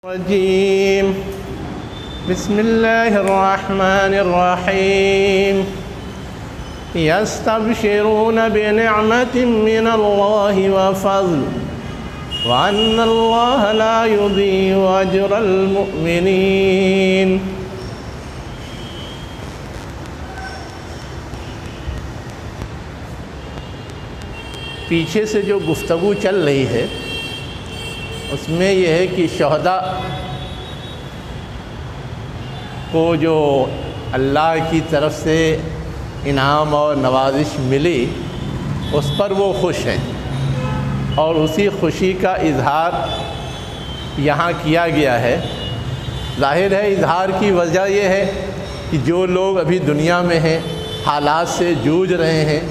الرجيم بسم الله الرحمن الرحيم يستبشرون بنعمة من الله وفضل وأن الله لا يضيع أجر المؤمنين۔ پیچھے سے جو گفتگو چل رہی ہے اس میں یہ ہے کہ شہداء کو جو اللہ کی طرف سے انعام اور نوازش ملی اس پر وہ خوش ہیں، اور اسی خوشی کا اظہار یہاں کیا گیا ہے۔ ظاہر ہے اظہار کی وجہ یہ ہے کہ جو لوگ ابھی دنیا میں ہیں، حالات سے جوجھ رہے ہیں،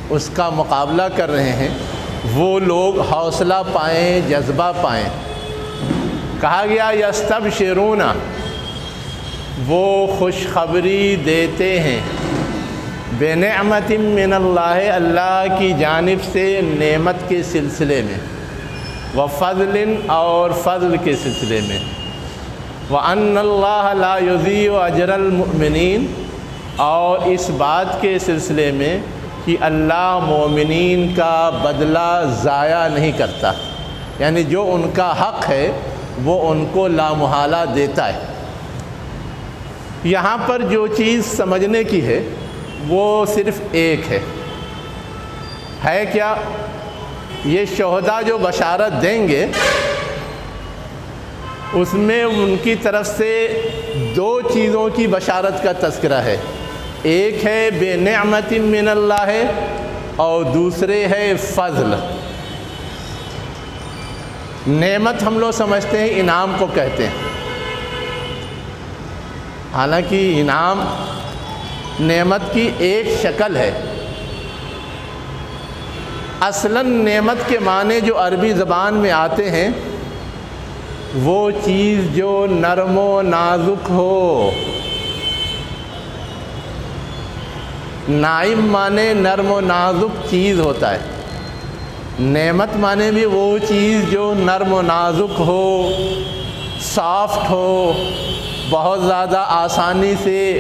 اس کا مقابلہ کر رہے ہیں، وہ لوگ حوصلہ پائیں، جذبہ پائیں۔ کہا گیا یستبشرون، وہ خوشخبری دیتے ہیں بنعمت من اللہ، اللہ کی جانب سے نعمت کے سلسلے میں، وفضل اور فضل کے سلسلے میں، وَأَنَّ اللَّهَ لَا يُضِيعُ أَجْرَ الْمُؤْمِنِينَ، اور اس بات کے سلسلے میں کہ اللہ مومنین کا بدلہ ضائع نہیں کرتا، یعنی جو ان کا حق ہے وہ ان کو لامحالہ دیتا ہے۔ یہاں پر جو چیز سمجھنے کی ہے وہ صرف ایک ہے کیا؟ یہ شہداء جو بشارت دیں گے اس میں ان کی طرف سے دو چیزوں کی بشارت کا تذکرہ ہے، ایک ہے بے نعمت من اللہ اور دوسرے ہے فضل۔ نعمت ہم لوگ سمجھتے ہیں انعام کو کہتے ہیں، حالانکہ انعام نعمت کی ایک شکل ہے۔ اصلاً نعمت کے معنی جو عربی زبان میں آتے ہیں وہ چیز جو نرم و نازک ہو، نائم معنی نرم و نازک چیز ہوتا ہے، نعمت معنی بھی وہ چیز جو نرم و نازک ہو، سافٹ ہو، بہت زیادہ آسانی سے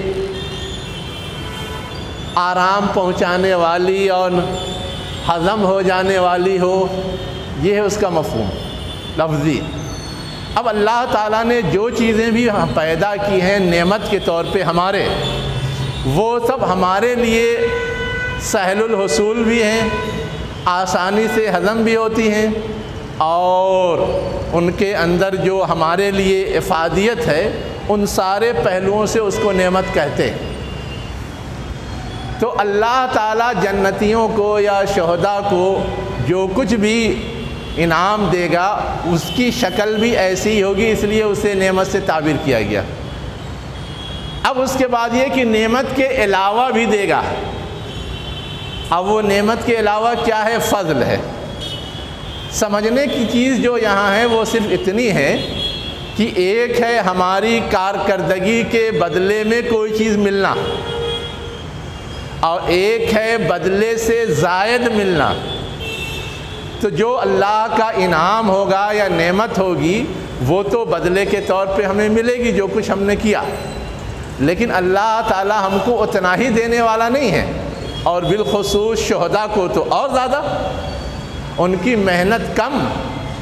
آرام پہنچانے والی اور ہضم ہو جانے والی ہو، یہ ہے اس کا مفہوم لفظی۔ اب اللہ تعالیٰ نے جو چیزیں بھی پیدا کی ہیں نعمت کے طور پہ ہمارے، وہ سب ہمارے لیے سہل الحصول بھی ہیں، آسانی سے ہضم بھی ہوتی ہیں، اور ان کے اندر جو ہمارے لیے افادیت ہے ان سارے پہلوؤں سے اس کو نعمت کہتے ہیں۔ تو اللہ تعالیٰ جنتیوں کو یا شہداء کو جو کچھ بھی انعام دے گا اس کی شکل بھی ایسی ہی ہوگی، اس لیے اسے نعمت سے تعبیر کیا گیا۔ اب اس کے بعد یہ کہ نعمت کے علاوہ بھی دے گا۔ اب وہ نعمت کے علاوہ کیا ہے؟ فضل ہے۔ سمجھنے کی چیز جو یہاں ہے وہ صرف اتنی ہے کہ ایک ہے ہماری کارکردگی کے بدلے میں کوئی چیز ملنا، اور ایک ہے بدلے سے زائد ملنا۔ تو جو اللہ کا انعام ہوگا یا نعمت ہوگی وہ تو بدلے کے طور پہ ہمیں ملے گی جو کچھ ہم نے کیا، لیکن اللہ تعالیٰ ہم کو اتنا ہی دینے والا نہیں ہے، اور بالخصوص شہداء کو تو اور زیادہ، ان کی محنت کم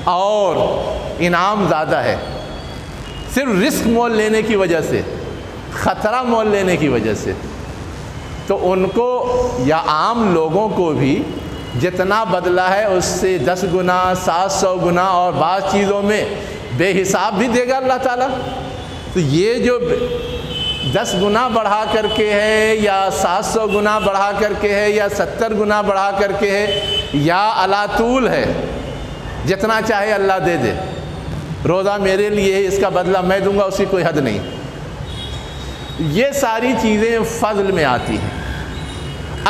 اور انعام زیادہ ہے۔ صرف رسک مول لینے کی وجہ سے، خطرہ مول لینے کی وجہ سے، تو ان کو یا عام لوگوں کو بھی جتنا بدلہ ہے اس سے 10 گنا 700 گنا اور بعض چیزوں میں بے حساب بھی دے گا اللہ تعالیٰ۔ تو یہ جو 10 گنا بڑھا کر کے ہے یا 700 گنا بڑھا کر کے ہے یا 70 گنا بڑھا کر کے ہے یا علا طول ہے، جتنا چاہے اللہ دے دے، روزہ میرے لیے ہے، اس کا بدلہ میں دوں گا، اس کی کوئی حد نہیں۔ یہ ساری چیزیں فضل میں آتی ہیں۔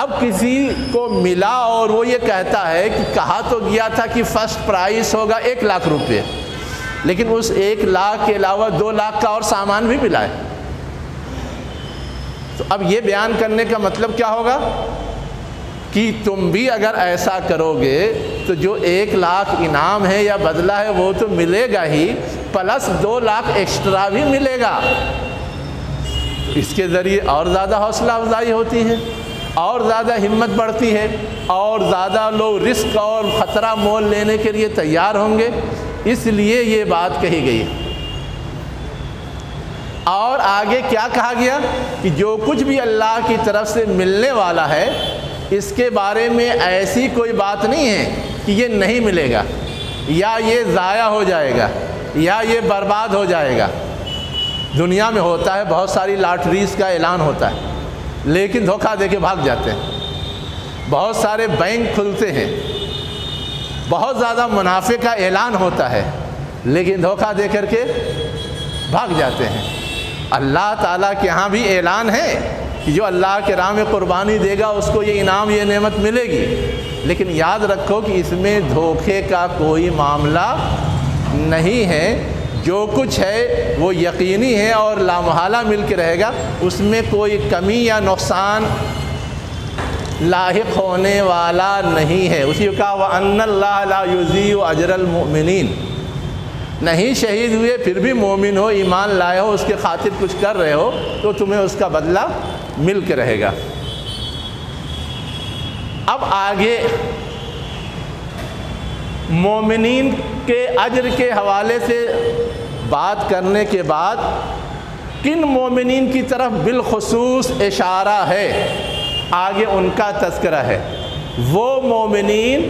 اب کسی کو ملا اور وہ یہ کہتا ہے کہ کہا تو گیا تھا کہ فرسٹ پرائز ہوگا 1 لاکھ روپے، لیکن اس 1 لاکھ کے علاوہ 2 لاکھ کا اور سامان بھی ملا ہے، تو اب یہ بیان کرنے کا مطلب کیا ہوگا کہ تم بھی اگر ایسا کرو گے تو جو 1 لاکھ انعام ہے یا بدلہ ہے وہ تو ملے گا ہی، پلس 2 لاکھ ایکسٹرا بھی ملے گا۔ اس کے ذریعے اور زیادہ حوصلہ افزائی ہوتی ہے، اور زیادہ ہمت بڑھتی ہے، اور زیادہ لوگ رسک اور خطرہ مول لینے کے لیے تیار ہوں گے، اس لیے یہ بات کہی گئی۔ اور آگے کیا کہا گیا کہ جو کچھ بھی اللہ کی طرف سے ملنے والا ہے اس کے بارے میں ایسی کوئی بات نہیں ہے کہ یہ نہیں ملے گا، یا یہ ضائع ہو جائے گا، یا یہ برباد ہو جائے گا۔ دنیا میں ہوتا ہے، بہت ساری لاٹریز کا اعلان ہوتا ہے لیکن دھوکہ دے کے بھاگ جاتے ہیں۔ بہت سارے بینک کھلتے ہیں، بہت زیادہ منافع کا اعلان ہوتا ہے لیکن دھوکہ دے کر کے بھاگ جاتے ہیں۔ اللہ تعالیٰ کے ہاں بھی اعلان ہے کہ جو اللہ کے راہ میں قربانی دے گا اس کو یہ انعام، یہ نعمت ملے گی، لیکن یاد رکھو کہ اس میں دھوکے کا کوئی معاملہ نہیں ہے۔ جو کچھ ہے وہ یقینی ہے اور لامحالہ مل کے رہے گا، اس میں کوئی کمی یا نقصان لاحق ہونے والا نہیں ہے۔ اسی کو کہا وَأَنَّ اللَّهَ لَا يُضِيعُ أَجْرَ الْمُؤْمِنِينَ۔ نہیں شہید ہوئے پھر بھی مومن ہو، ایمان لائے ہو، اس کے خاطر کچھ کر رہے ہو تو تمہیں اس کا بدلہ مل کے رہے گا۔ اب آگے مومنین کے اجر کے حوالے سے بات کرنے کے بعد کن مومنین کی طرف بالخصوص اشارہ ہے، آگے ان کا تذکرہ ہے۔ وہ مومنین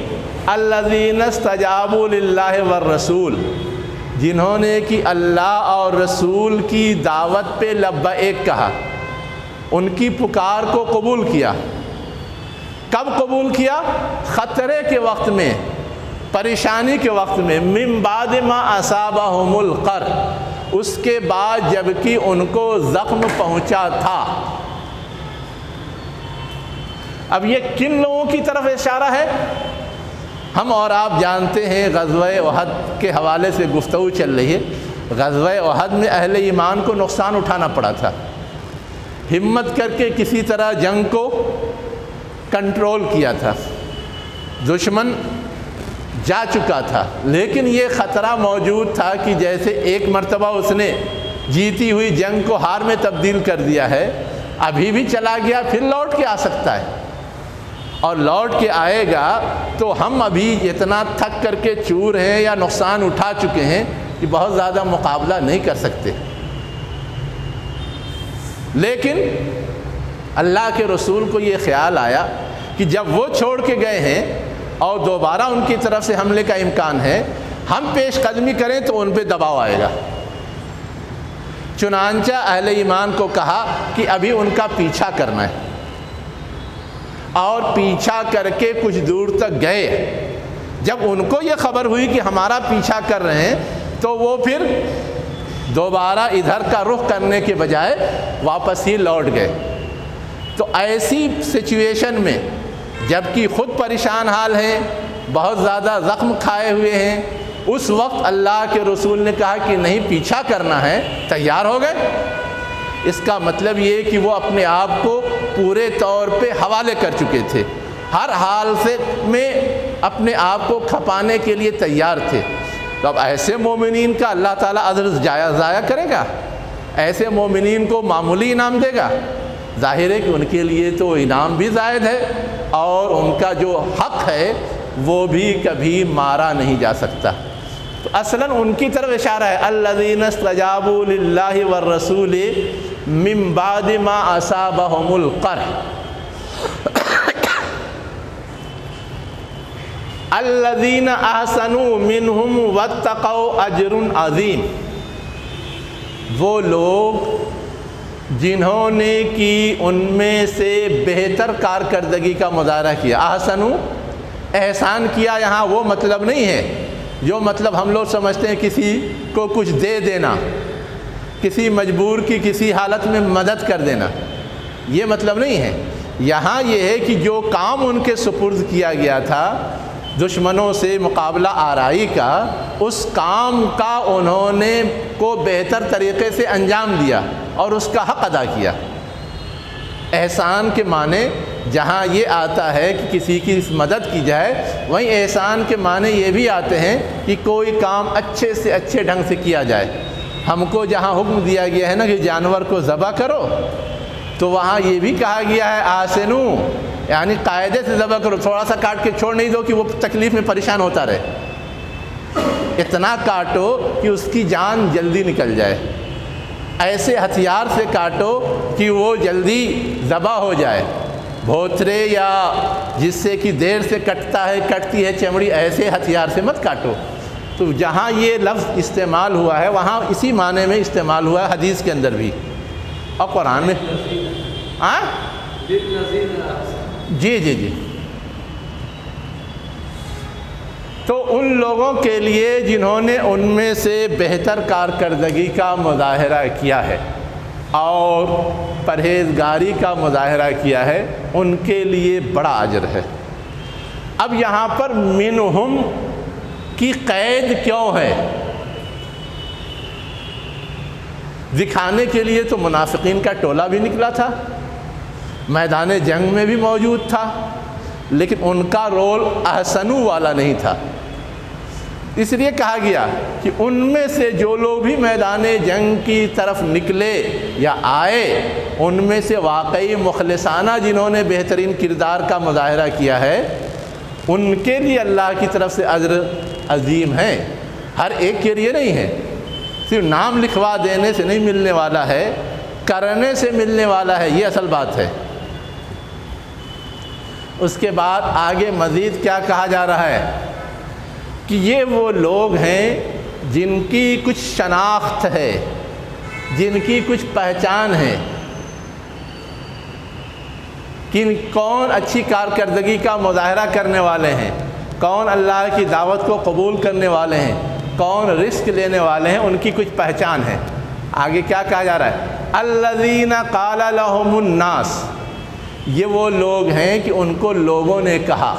الذین استجابوا للہ والرسول، جنہوں نے کہ اللہ اور رسول کی دعوت پہ لبیک کہا، ان کی پکار کو قبول کیا۔ کب قبول کیا؟ خطرے کے وقت میں، پریشانی کے وقت میں، من بعد ما اصابہم القرح، اس کے بعد جبکہ ان کو زخم پہنچا تھا۔ اب یہ کن لوگوں کی طرف اشارہ ہے؟ ہم اور آپ جانتے ہیں غزوہ احد کے حوالے سے گفتگو چل رہی ہے۔ غزوہ احد میں اہل ایمان کو نقصان اٹھانا پڑا تھا، ہمت کر کے کسی طرح جنگ کو کنٹرول کیا تھا، دشمن جا چکا تھا، لیکن یہ خطرہ موجود تھا کہ جیسے ایک مرتبہ اس نے جیتی ہوئی جنگ کو ہار میں تبدیل کر دیا ہے، ابھی بھی چلا گیا پھر لوٹ کے آ سکتا ہے، اور لوٹ کے آئے گا تو ہم ابھی اتنا تھک کر کے چور ہیں یا نقصان اٹھا چکے ہیں کہ بہت زیادہ مقابلہ نہیں کر سکتے۔ لیکن اللہ کے رسول کو یہ خیال آیا کہ جب وہ چھوڑ کے گئے ہیں اور دوبارہ ان کی طرف سے حملے کا امکان ہے، ہم پیش قدمی کریں تو ان پہ دباؤ آئے گا۔ چنانچہ اہل ایمان کو کہا کہ ابھی ان کا پیچھا کرنا ہے، اور پیچھا کر کے کچھ دور تک گئے۔ جب ان کو یہ خبر ہوئی کہ ہمارا پیچھا کر رہے ہیں تو وہ پھر دوبارہ ادھر کا رخ کرنے کے بجائے واپس ہی لوٹ گئے۔ تو ایسی سچویشن میں جبکہ خود پریشان حال ہیں، بہت زیادہ زخم کھائے ہوئے ہیں، اس وقت اللہ کے رسول نے کہا کہ نہیں پیچھا کرنا ہے، تیار ہو گئے۔ اس کا مطلب یہ کہ وہ اپنے آپ کو پورے طور پہ حوالے کر چکے تھے، ہر حال سے میں اپنے آپ کو کھپانے کے لیے تیار تھے۔ تو اب ایسے مومنین کا اللہ تعالیٰ اجر ضائع کرے گا؟ ایسے مومنین کو معمولی انعام دے گا؟ ظاہر ہے کہ ان کے لیے تو انعام بھی زائد ہے، اور ان کا جو حق ہے وہ بھی کبھی مارا نہیں جا سکتا۔ تو اصلاً ان کی طرف اشارہ ہے، الذین استجابوا للہ والرسول من بعد ما اصابہم القرح الذین احسنوا منہم واتقوا اجر عظیم۔ وہ لوگ جنہوں نے کی ان میں سے بہتر کارکردگی کا مظاہرہ کیا۔ احسنوا، احسان کیا، یہاں وہ مطلب نہیں ہے جو مطلب ہم لوگ سمجھتے ہیں کسی کو کچھ دے دینا، کسی مجبور کی کسی حالت میں مدد کر دینا، یہ مطلب نہیں ہے۔ یہاں یہ ہے کہ جو کام ان کے سپرد کیا گیا تھا دشمنوں سے مقابلہ آرائی کا، اس کام کا انہوں نے کو بہتر طریقے سے انجام دیا اور اس کا حق ادا کیا۔ احسان کے معنی جہاں یہ آتا ہے کہ کسی کی مدد کی جائے، وہیں احسان کے معنی یہ بھی آتے ہیں کہ کوئی کام اچھے سے اچھے ڈھنگ سے کیا جائے۔ ہم کو جہاں حکم دیا گیا ہے نا کہ جانور کو ذبح کرو، تو وہاں یہ بھی کہا گیا ہے آسنو، یعنی قاعدے سے ذبح کرو، تھوڑا سا کاٹ کے چھوڑ نہیں دو کہ وہ تکلیف میں پریشان ہوتا رہے، اتنا کاٹو کہ اس کی جان جلدی نکل جائے، ایسے ہتھیار سے کاٹو کہ وہ جلدی ذبح ہو جائے، بھوترے یا جس سے کہ دیر سے کٹتی ہے چمڑی، ایسے ہتھیار سے مت کاٹو۔ تو جہاں یہ لفظ استعمال ہوا ہے وہاں اسی معنی میں استعمال ہوا ہے حدیث کے اندر بھی اور قرآن میں۔ جی تو ان لوگوں کے لیے جنہوں نے ان میں سے بہتر کارکردگی کا مظاہرہ کیا ہے اور پرہیزگاری کا مظاہرہ کیا ہے، ان کے لیے بڑا اجر ہے۔ اب یہاں پر منہم کی قید کیوں ہے؟ دکھانے کے لیے تو منافقین کا ٹولہ بھی نکلا تھا، میدان جنگ میں بھی موجود تھا، لیکن ان کا رول احسنو والا نہیں تھا، اس لیے کہا گیا کہ ان میں سے جو لوگ بھی میدان جنگ کی طرف نکلے یا آئے، ان میں سے واقعی مخلصانہ جنہوں نے بہترین کردار کا مظاہرہ کیا ہے، ان کے لیے اللہ کی طرف سے اجر عظیم ہے، ہر ایک کے لیے نہیں ہے، صرف نام لکھوا دینے سے نہیں ملنے والا ہے، کرنے سے ملنے والا ہے، یہ اصل بات ہے۔ اس کے بعد آگے مزید کیا کہا جا رہا ہے کہ یہ وہ لوگ ہیں جن کی کچھ شناخت ہے، جن کی کچھ پہچان ہے، کون اچھی کارکردگی کا مظاہرہ کرنے والے ہیں، کون اللہ کی دعوت کو قبول کرنے والے ہیں، کون رزق لینے والے ہیں، ان کی کچھ پہچان ہے۔ آگے کیا کہا جا رہا ہے؟ الذین قال لهم الناس، یہ وہ لوگ ہیں کہ ان کو لوگوں نے کہا،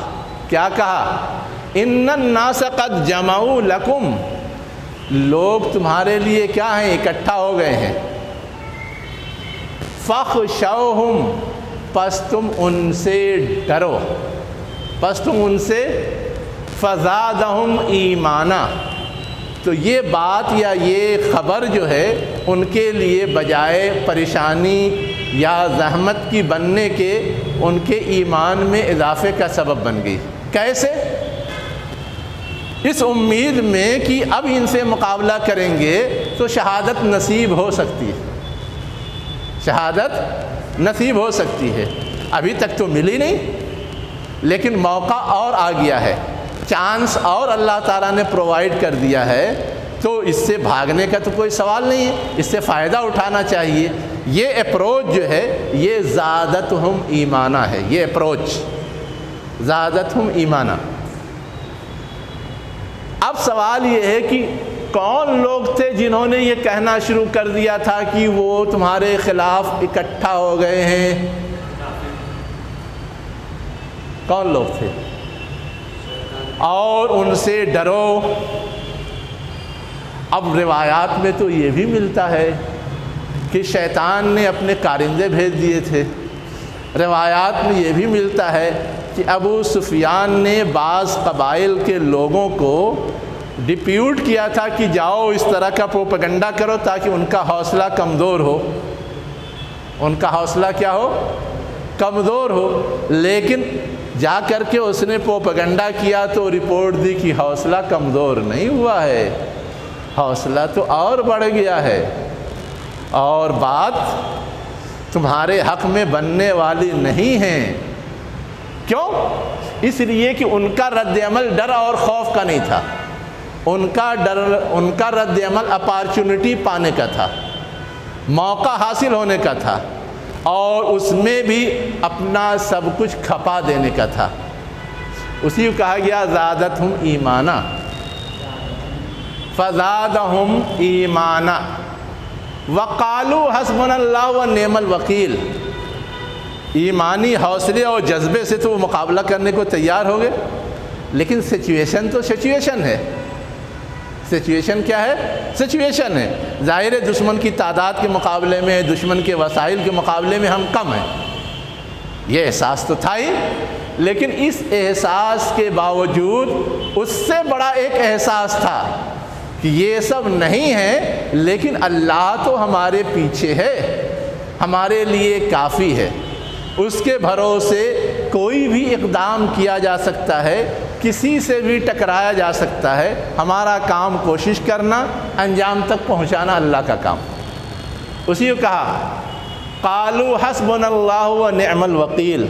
کیا کہا؟ ان الناس قد جمعوا لکم، لوگ تمہارے لیے کیا ہیں؟ اکٹھا ہو گئے ہیں۔ فاخشوہم، پس تم ان سے ڈرو، پس تم ان سے فزادہم ایمانا، تو یہ بات یا یہ خبر جو ہے ان کے لیے بجائے پریشانی یا زحمت کی بننے کے ان کے ایمان میں اضافے کا سبب بن گئی۔ کیسے؟ اس امید میں کہ اب ان سے مقابلہ کریں گے تو شہادت نصیب ہو سکتی ہے، شہادت نصیب ہو سکتی ہے، ابھی تک تو ملی نہیں لیکن موقع اور آ گیا ہے، چانس اور اللہ تعالیٰ نے پرووائڈ کر دیا ہے، تو اس سے بھاگنے کا تو کوئی سوال نہیں ہے، اس سے فائدہ اٹھانا چاہیے۔ یہ اپروچ جو ہے یہ زادتہم ایمانہ ہے، یہ اپروچ زادتہم ایمانہ۔ اب سوال یہ ہے کہ کون لوگ تھے جنہوں نے یہ کہنا شروع کر دیا تھا کہ وہ تمہارے خلاف اکٹھا ہو گئے ہیں؟ کون لوگ تھے؟ اور ان سے ڈرو۔ اب روایات میں تو یہ بھی ملتا ہے کہ شیطان نے اپنے کارندے بھیج دیے تھے، روایات میں یہ بھی ملتا ہے کہ ابو سفیان نے بعض قبائل کے لوگوں کو ڈپیوٹ کیا تھا کہ جاؤ اس طرح کا پروپیگنڈا کرو تاکہ ان کا حوصلہ کمزور ہو، ان کا حوصلہ کیا ہو؟ کمزور ہو۔ لیکن جا کر کے اس نے پروپیگنڈا کیا تو رپورٹ دی کہ حوصلہ کمزور نہیں ہوا ہے، حوصلہ تو اور بڑھ گیا ہے، اور بات تمہارے حق میں بننے والی نہیں ہے۔ کیوں؟ اس لیے کہ ان کا رد عمل ڈر اور خوف کا نہیں تھا، ان کا رد عمل اپارچونٹی پانے کا تھا، موقع حاصل ہونے کا تھا، اور اس میں بھی اپنا سب کچھ کھپا دینے کا تھا۔ اسی کو کہا گیا زادتہم ایمانا، فزادہم ایمانا وقالوا حسبنا اللہ ونعم الوکیل۔ ایمانی حوصلے اور جذبے سے تو وہ مقابلہ کرنے کو تیار ہو گئے، لیکن سچویشن تو سچویشن ہے۔ سچویشن کیا ہے؟ سچویشن ہے۔ ظاہر ہے دشمن کی تعداد کے مقابلے میں، دشمن کے وسائل کے مقابلے میں ہم کم ہیں، یہ احساس تو تھا ہی، لیکن اس احساس کے باوجود اس سے بڑا ایک احساس تھا کہ یہ سب نہیں ہے، لیکن اللہ تو ہمارے پیچھے ہے، ہمارے لیے کافی ہے، اس کے بھروسے کوئی بھی اقدام کیا جا سکتا ہے، کسی سے بھی ٹکرایا جا سکتا ہے، ہمارا کام کوشش کرنا، انجام تک پہنچانا اللہ کا کام۔ اسی کو کہا قالوا حسبنا اللہ ونعم الوکیل،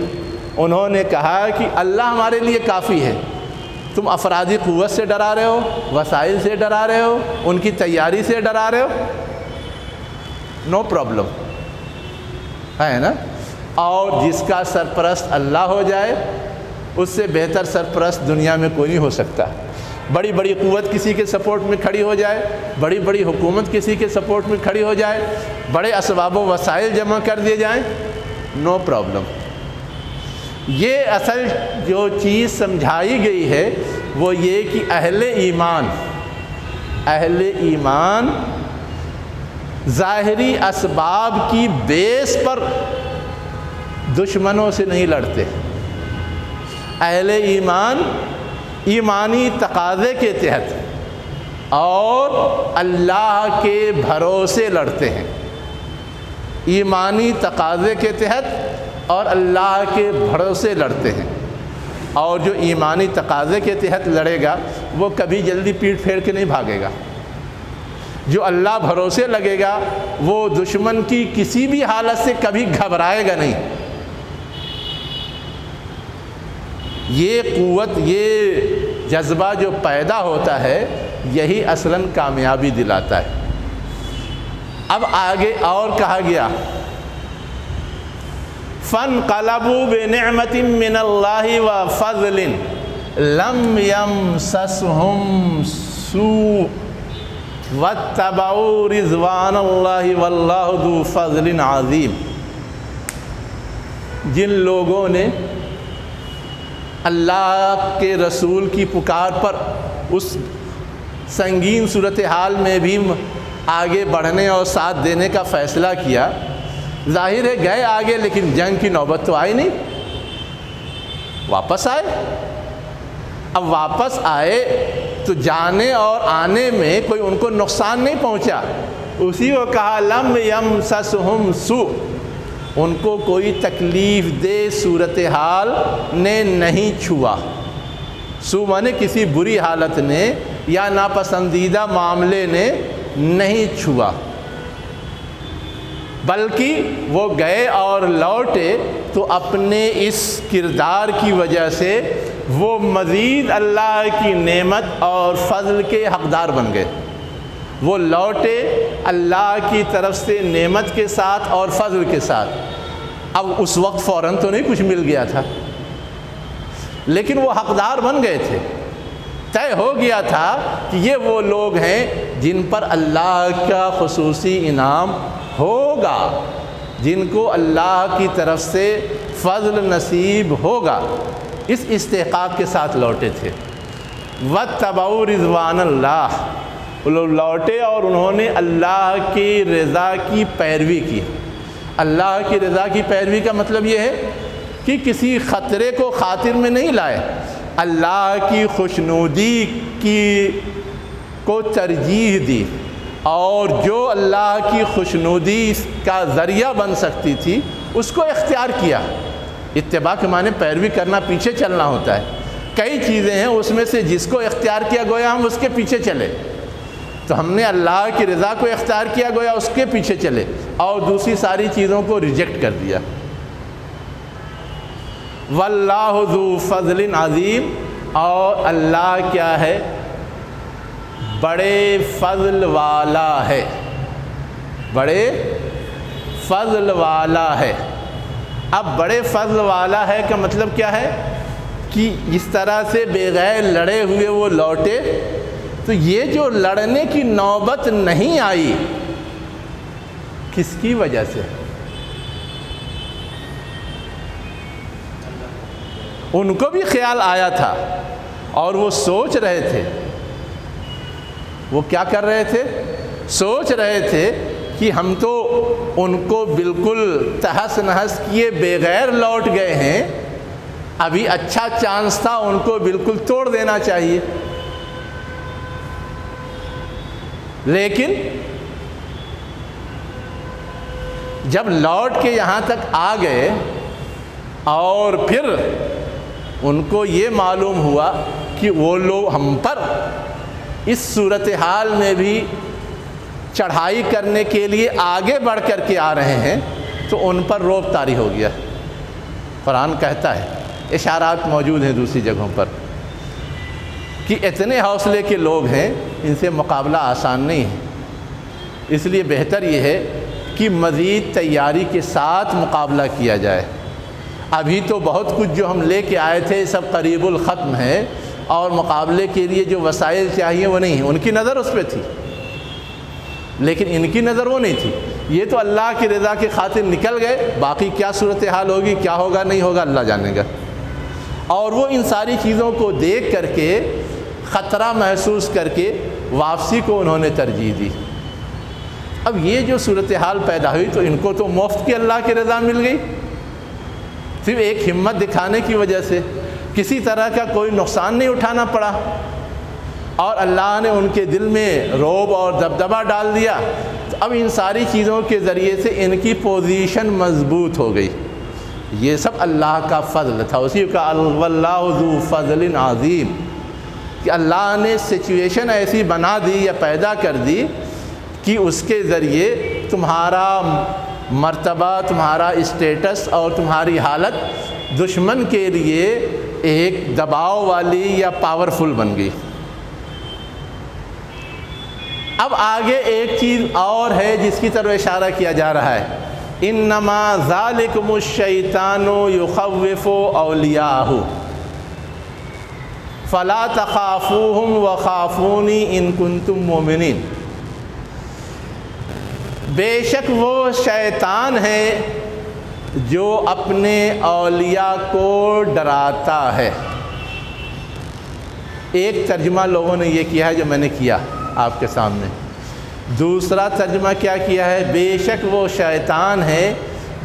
انہوں نے کہا کہ اللہ ہمارے لیے کافی ہے۔ تم افرادی قوت سے ڈرا رہے ہو، وسائل سے ڈرا رہے ہو، ان کی تیاری سے ڈرا رہے ہو، نو پرابلم ہے نا۔ اور جس کا سرپرست اللہ ہو جائے، اس سے بہتر سرپرست دنیا میں کوئی نہیں ہو سکتا۔ بڑی بڑی قوت کسی کے سپورٹ میں کھڑی ہو جائے، بڑی بڑی حکومت کسی کے سپورٹ میں کھڑی ہو جائے، بڑے اسباب و وسائل جمع کر دیے جائیں، نو پرابلم۔ یہ اصل جو چیز سمجھائی گئی ہے وہ یہ کہ اہل ایمان ظاہری اسباب کی بیس پر دشمنوں سے نہیں لڑتے، اہل ایمان ایمانی تقاضے کے تحت اور اللہ کے بھروسے لڑتے ہیں، ایمانی تقاضے کے تحت اور اللہ کے بھروسے لڑتے ہیں۔ اور جو ایمانی تقاضے کے تحت لڑے گا وہ کبھی جلدی پیٹھ پھیر کے نہیں بھاگے گا، جو اللہ بھروسے لگے گا وہ دشمن کی کسی بھی حالت سے کبھی گھبرائے گا نہیں۔ یہ قوت، یہ جذبہ جو پیدا ہوتا ہے، یہی اصلاً کامیابی دلاتا ہے۔ اب آگے اور کہا گیا فَانْقَلَبُوا بِنِعْمَةٍ مِّنَ اللَّهِ وَفَضْلٍ لَمْ يَمْسَسْهُمْ سُوءٌ وَاتَّبَعُوا رِضْوَانَ اللَّهِ وَاللَّهُ ذُو فَضْلٍ عَظِيمٍ۔ جن لوگوں نے اللہ کے رسول کی پکار پر اس سنگین صورتحال میں بھی آگے بڑھنے اور ساتھ دینے کا فیصلہ کیا، ظاہر ہے گئے آگے، لیکن جنگ کی نوبت تو آئی نہیں، واپس آئے۔ اب واپس آئے تو جانے اور آنے میں کوئی ان کو نقصان نہیں پہنچا۔ اسی کو کہا لم یمسسہم سوء، ان کو کوئی تکلیف دہ صورتحال نے نہیں چھوا۔ سوء مانے کسی بری حالت نے یا ناپسندیدہ معاملے نے نہیں چھوا، بلکہ وہ گئے اور لوٹے تو اپنے اس کردار کی وجہ سے وہ مزید اللہ کی نعمت اور فضل کے حقدار بن گئے۔ وہ لوٹے اللہ کی طرف سے نعمت کے ساتھ اور فضل کے ساتھ۔ اب اس وقت فوراً تو نہیں کچھ مل گیا تھا، لیکن وہ حقدار بن گئے تھے۔ طے ہو گیا تھا کہ یہ وہ لوگ ہیں جن پر اللہ کا خصوصی انعام ہوگا، جن کو اللہ کی طرف سے فضل نصیب ہوگا۔ اس استحقاق کے ساتھ لوٹے تھے۔ وَاتَّبَعُوا رِضْوَانَ اللَّهِ، وہ لوگ لوٹے اور انہوں نے اللہ کی رضا کی پیروی کی۔ اللہ کی رضا کی پیروی کا مطلب یہ ہے کہ کسی خطرے کو خاطر میں نہیں لائے، اللہ کی خوشنودی کو ترجیح دی، اور جو اللہ کی خوشنودی کا ذریعہ بن سکتی تھی اس کو اختیار کیا۔ اتباع کے معنی پیروی کرنا، پیچھے چلنا ہوتا ہے۔ کئی چیزیں ہیں اس میں سے جس کو اختیار کیا گویا ہم اس کے پیچھے چلے، تو ہم نے اللہ کی رضا کو اختیار کیا گویا اس کے پیچھے چلے، اور دوسری ساری چیزوں کو ریجیکٹ کر دیا۔ واللہ ذو فضل عظیم، اور اللہ کیا ہے؟ بڑے فضل والا ہے، بڑے فضل والا ہے۔ اب بڑے فضل والا ہے کا مطلب کیا ہے کہ اس طرح سے بغیر لڑے ہوئے وہ لوٹے، تو یہ جو لڑنے کی نوبت نہیں آئی کس کی وجہ سے؟ ان کو بھی خیال آیا تھا اور وہ سوچ رہے تھے، وہ کیا کر رہے تھے؟ سوچ رہے تھے کہ ہم تو ان کو بالکل تہس نہس کیے بغیر لوٹ گئے ہیں، ابھی اچھا چانس تھا ان کو بالکل توڑ دینا چاہیے. لیکن جب لوٹ کے یہاں تک آ گئے اور پھر ان کو یہ معلوم ہوا کہ وہ لوگ ہم پر اس صورتحال میں بھی چڑھائی کرنے کے لیے آگے بڑھ کر کے آ رہے ہیں، تو ان پر رعب طاری ہو گیا. قرآن کہتا ہے، اشارات موجود ہیں دوسری جگہوں پر، کہ اتنے حوصلے کے لوگ ہیں، ان سے مقابلہ آسان نہیں ہے. اس لیے بہتر یہ ہے کہ مزید تیاری کے ساتھ مقابلہ کیا جائے. ابھی تو بہت کچھ جو ہم لے کے آئے تھے سب قریب الختم ہے، اور مقابلے کے لیے جو وسائل چاہیے وہ نہیں ہیں. ان کی نظر اس پہ تھی، لیکن ان کی نظر وہ نہیں تھی. یہ تو اللہ کی رضا کی خاطر نکل گئے، باقی کیا صورتحال ہوگی، کیا ہوگا نہیں ہوگا، اللہ جانے گا. اور وہ ان ساری چیزوں کو دیکھ کر کے خطرہ محسوس کر کے واپسی کو انہوں نے ترجیح دی. اب یہ جو صورتحال پیدا ہوئی تو ان کو تو مفت کی اللہ کی رضا مل گئی، صرف ایک ہمت دکھانے کی وجہ سے کسی طرح کا کوئی نقصان نہیں اٹھانا پڑا، اور اللہ نے ان کے دل میں رعب اور دبدبہ ڈال دیا. تو اب ان ساری چیزوں کے ذریعے سے ان کی پوزیشن مضبوط ہو گئی. یہ سب اللہ کا فضل تھا. اسی کا واللہ ذو فضل عظیم، کہ اللہ نے سچویشن ایسی بنا دی یا پیدا کر دی کہ اس کے ذریعے تمہارا مرتبہ، تمہارا اسٹیٹس اور تمہاری حالت دشمن کے لیے ایک دباؤ والی یا پاورفل بن گئی. اب آگے ایک چیز اور ہے جس کی طرف اشارہ کیا جا رہا ہے، انما ذالکم الشیطان یخوف اولیاءہ فلا تخافوہم وخافونی ان کنتم مؤمنین. بے شک وہ شیطان ہے جو اپنے اولیاء کو ڈراتا ہے. ایک ترجمہ لوگوں نے یہ کیا ہے جو میں نے کیا آپ کے سامنے. دوسرا ترجمہ کیا کیا ہے، بے شک وہ شیطان ہے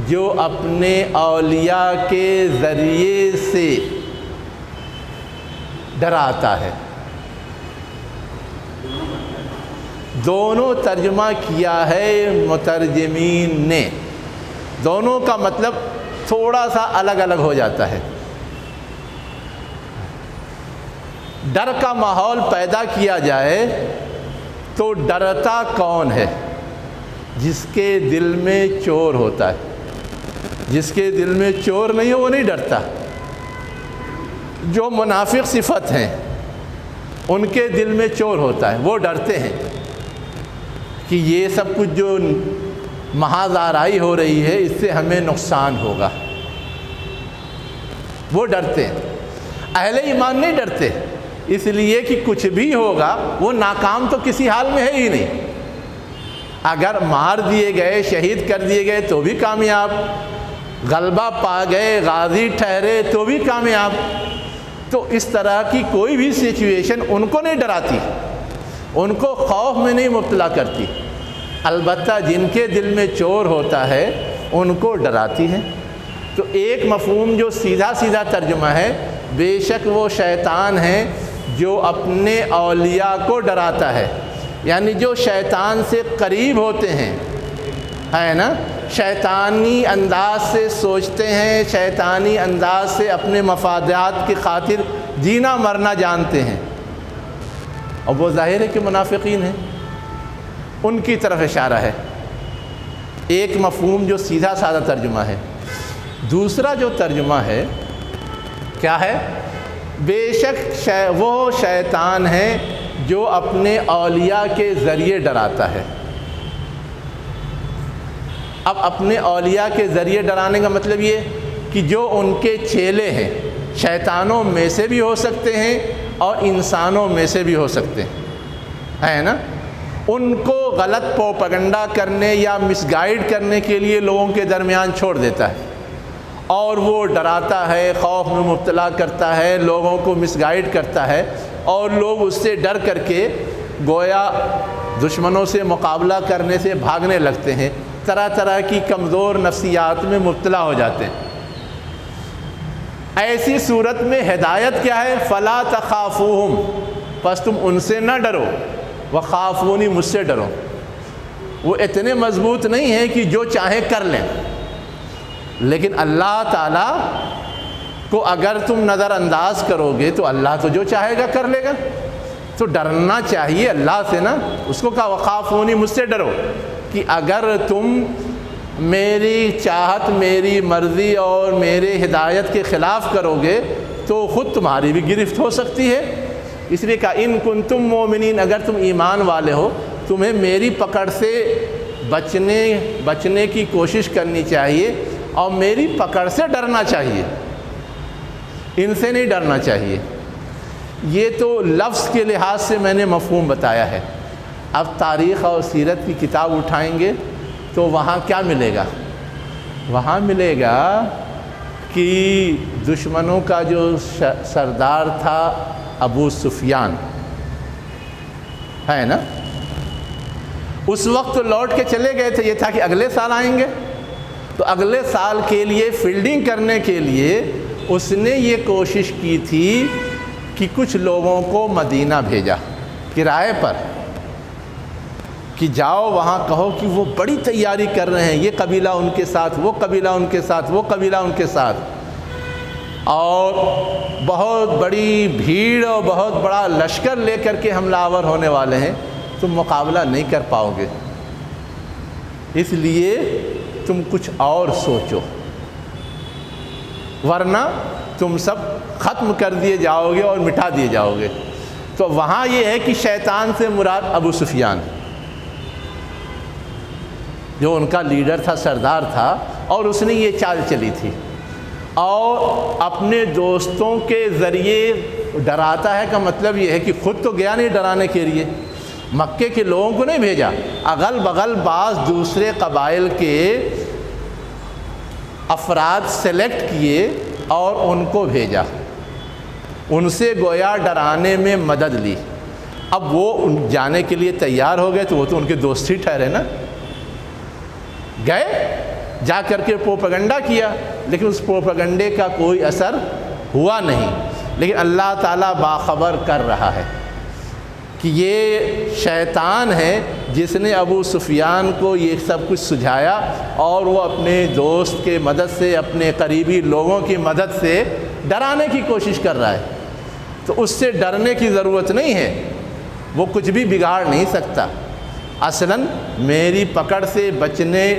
جو اپنے اولیاء کے ذریعے سے ڈراتا ہے. دونوں ترجمہ کیا ہے مترجمین نے، دونوں کا مطلب تھوڑا سا الگ الگ ہو جاتا ہے. ڈر کا ماحول پیدا کیا جائے تو ڈرتا کون ہے؟ جس کے دل میں چور ہوتا ہے. جس کے دل میں چور نہیں ہو وہ نہیں ڈرتا. جو منافق صفت ہیں ان کے دل میں چور ہوتا ہے، وہ ڈرتے ہیں کہ یہ سب کچھ جو محض آرائی ہو رہی ہے اس سے ہمیں نقصان ہوگا. وہ ڈرتے ہیں. اہل ایمان نہیں ڈرتے، اس لیے کہ کچھ بھی ہوگا وہ ناکام تو کسی حال میں ہے ہی نہیں. اگر مار دیے گئے، شہید کر دیے گئے تو بھی کامیاب، غلبہ پا گئے، غازی ٹھہرے تو بھی کامیاب. تو اس طرح کی کوئی بھی سچویشن ان کو نہیں ڈراتی، ان کو خوف میں نہیں مبتلا کرتی. البتہ جن کے دل میں چور ہوتا ہے ان کو ڈراتی ہے. تو ایک مفہوم جو سیدھا سیدھا ترجمہ ہے، بے شک وہ شیطان ہے جو اپنے اولیاء کو ڈراتا ہے. یعنی جو شیطان سے قریب ہوتے ہیں، ہے نا، شیطانی انداز سے سوچتے ہیں، شیطانی انداز سے اپنے مفادات کی خاطر جینا مرنا جانتے ہیں، اور وہ ظاہر ہے کہ منافقین ہیں، ان کی طرف اشارہ ہے. ایک مفہوم جو سیدھا سادہ ترجمہ ہے. دوسرا جو ترجمہ ہے کیا ہے، بے شک وہ شیطان ہے جو اپنے اولیاء کے ذریعے ڈراتا ہے. اب اپنے اولیاء کے ذریعے ڈرانے کا مطلب یہ کہ جو ان کے چیلے ہیں، شیطانوں میں سے بھی ہو سکتے ہیں اور انسانوں میں سے بھی ہو سکتے ہیں، ہے نا، ان کو غلط پروپیگنڈا کرنے یا مس گائیڈ کرنے کے لیے لوگوں کے درمیان چھوڑ دیتا ہے، اور وہ ڈراتا ہے، خوف میں مبتلا کرتا ہے، لوگوں کو مس گائیڈ کرتا ہے، اور لوگ اس سے ڈر کر کے گویا دشمنوں سے مقابلہ کرنے سے بھاگنے لگتے ہیں، طرح طرح کی کمزور نفسیات میں مبتلا ہو جاتے ہیں۔ ایسی صورت میں ہدایت کیا ہے؟ فَلَا تَخَافُوهُمْ، پس تم ان سے نہ ڈرو، وَخَافُونِي، مجھ سے ڈرو۔ وہ اتنے مضبوط نہیں ہیں کہ جو چاہیں کر لیں، لیکن اللہ تعالیٰ کو اگر تم نظر انداز کرو گے تو اللہ تو جو چاہے گا کر لے گا۔ تو ڈرنا چاہیے اللہ سے نا، اس کو کہا وَخَافُونِي، مجھ سے ڈرو، کہ اگر تم میری چاہت، میری مرضی اور میرے ہدایت کے خلاف کرو گے تو خود تمہاری بھی گرفت ہو سکتی ہے۔ اس لیے کہا ان کنتم مومنین، اگر تم ایمان والے ہو تمہیں میری پکڑ سے بچنے کی کوشش کرنی چاہیے اور میری پکڑ سے ڈرنا چاہیے، ان سے نہیں ڈرنا چاہیے۔ یہ تو لفظ کے لحاظ سے میں نے مفہوم بتایا ہے۔ اب تاریخ اور سیرت کی کتاب اٹھائیں گے تو وہاں کیا ملے گا؟ وہاں ملے گا کہ دشمنوں کا جو سردار تھا ابو سفیان ہے نا، اس وقت لوٹ کے چلے گئے تھے، یہ تھا کہ اگلے سال آئیں گے، تو اگلے سال کے لیے فیلڈنگ کرنے کے لیے اس نے یہ کوشش کی تھی کہ کچھ لوگوں کو مدینہ بھیجا کرائے پر کہ جاؤ وہاں کہو کہ وہ بڑی تیاری کر رہے ہیں، یہ قبیلہ ان کے ساتھ، وہ قبیلہ ان کے ساتھ، وہ قبیلہ ان کے ساتھ، اور بہت بڑی بھیڑ اور بہت بڑا لشکر لے کر کے حملہ آور ہونے والے ہیں، تم مقابلہ نہیں کر پاؤ گے، اس لیے تم کچھ اور سوچو، ورنہ تم سب ختم کر دیے جاؤ گے اور مٹا دیے جاؤ گے۔ تو وہاں یہ ہے کہ شیطان سے مراد ابو سفیان، جو ان کا لیڈر تھا، سردار تھا، اور اس نے یہ چال چلی تھی اور اپنے دوستوں کے ذریعے ڈراتا ہے۔ کا مطلب یہ ہے کہ خود تو گیا نہیں ڈرانے کے لیے، مکے کے لوگوں کو نہیں بھیجا، اغل بغل بعض دوسرے قبائل کے افراد سلیکٹ کیے اور ان کو بھیجا، ان سے گویا ڈرانے میں مدد لی۔ اب وہ جانے کے لیے تیار ہو گئے تو وہ تو ان کے دوست ہی ٹھہرے نا، گئے جا کر کے پروپیگنڈا کیا، لیکن اس پروپیگنڈے کا کوئی اثر ہوا نہیں۔ لیکن اللہ تعالیٰ باخبر کر رہا ہے کہ یہ شیطان ہے جس نے ابو سفیان کو یہ سب کچھ سجھایا، اور وہ اپنے دوست کے مدد سے، اپنے قریبی لوگوں کی مدد سے ڈرانے کی کوشش کر رہا ہے۔ تو اس سے ڈرنے کی ضرورت نہیں ہے، وہ کچھ بھی بگاڑ نہیں سکتا۔ اصلاً میری پکڑ سے بچنے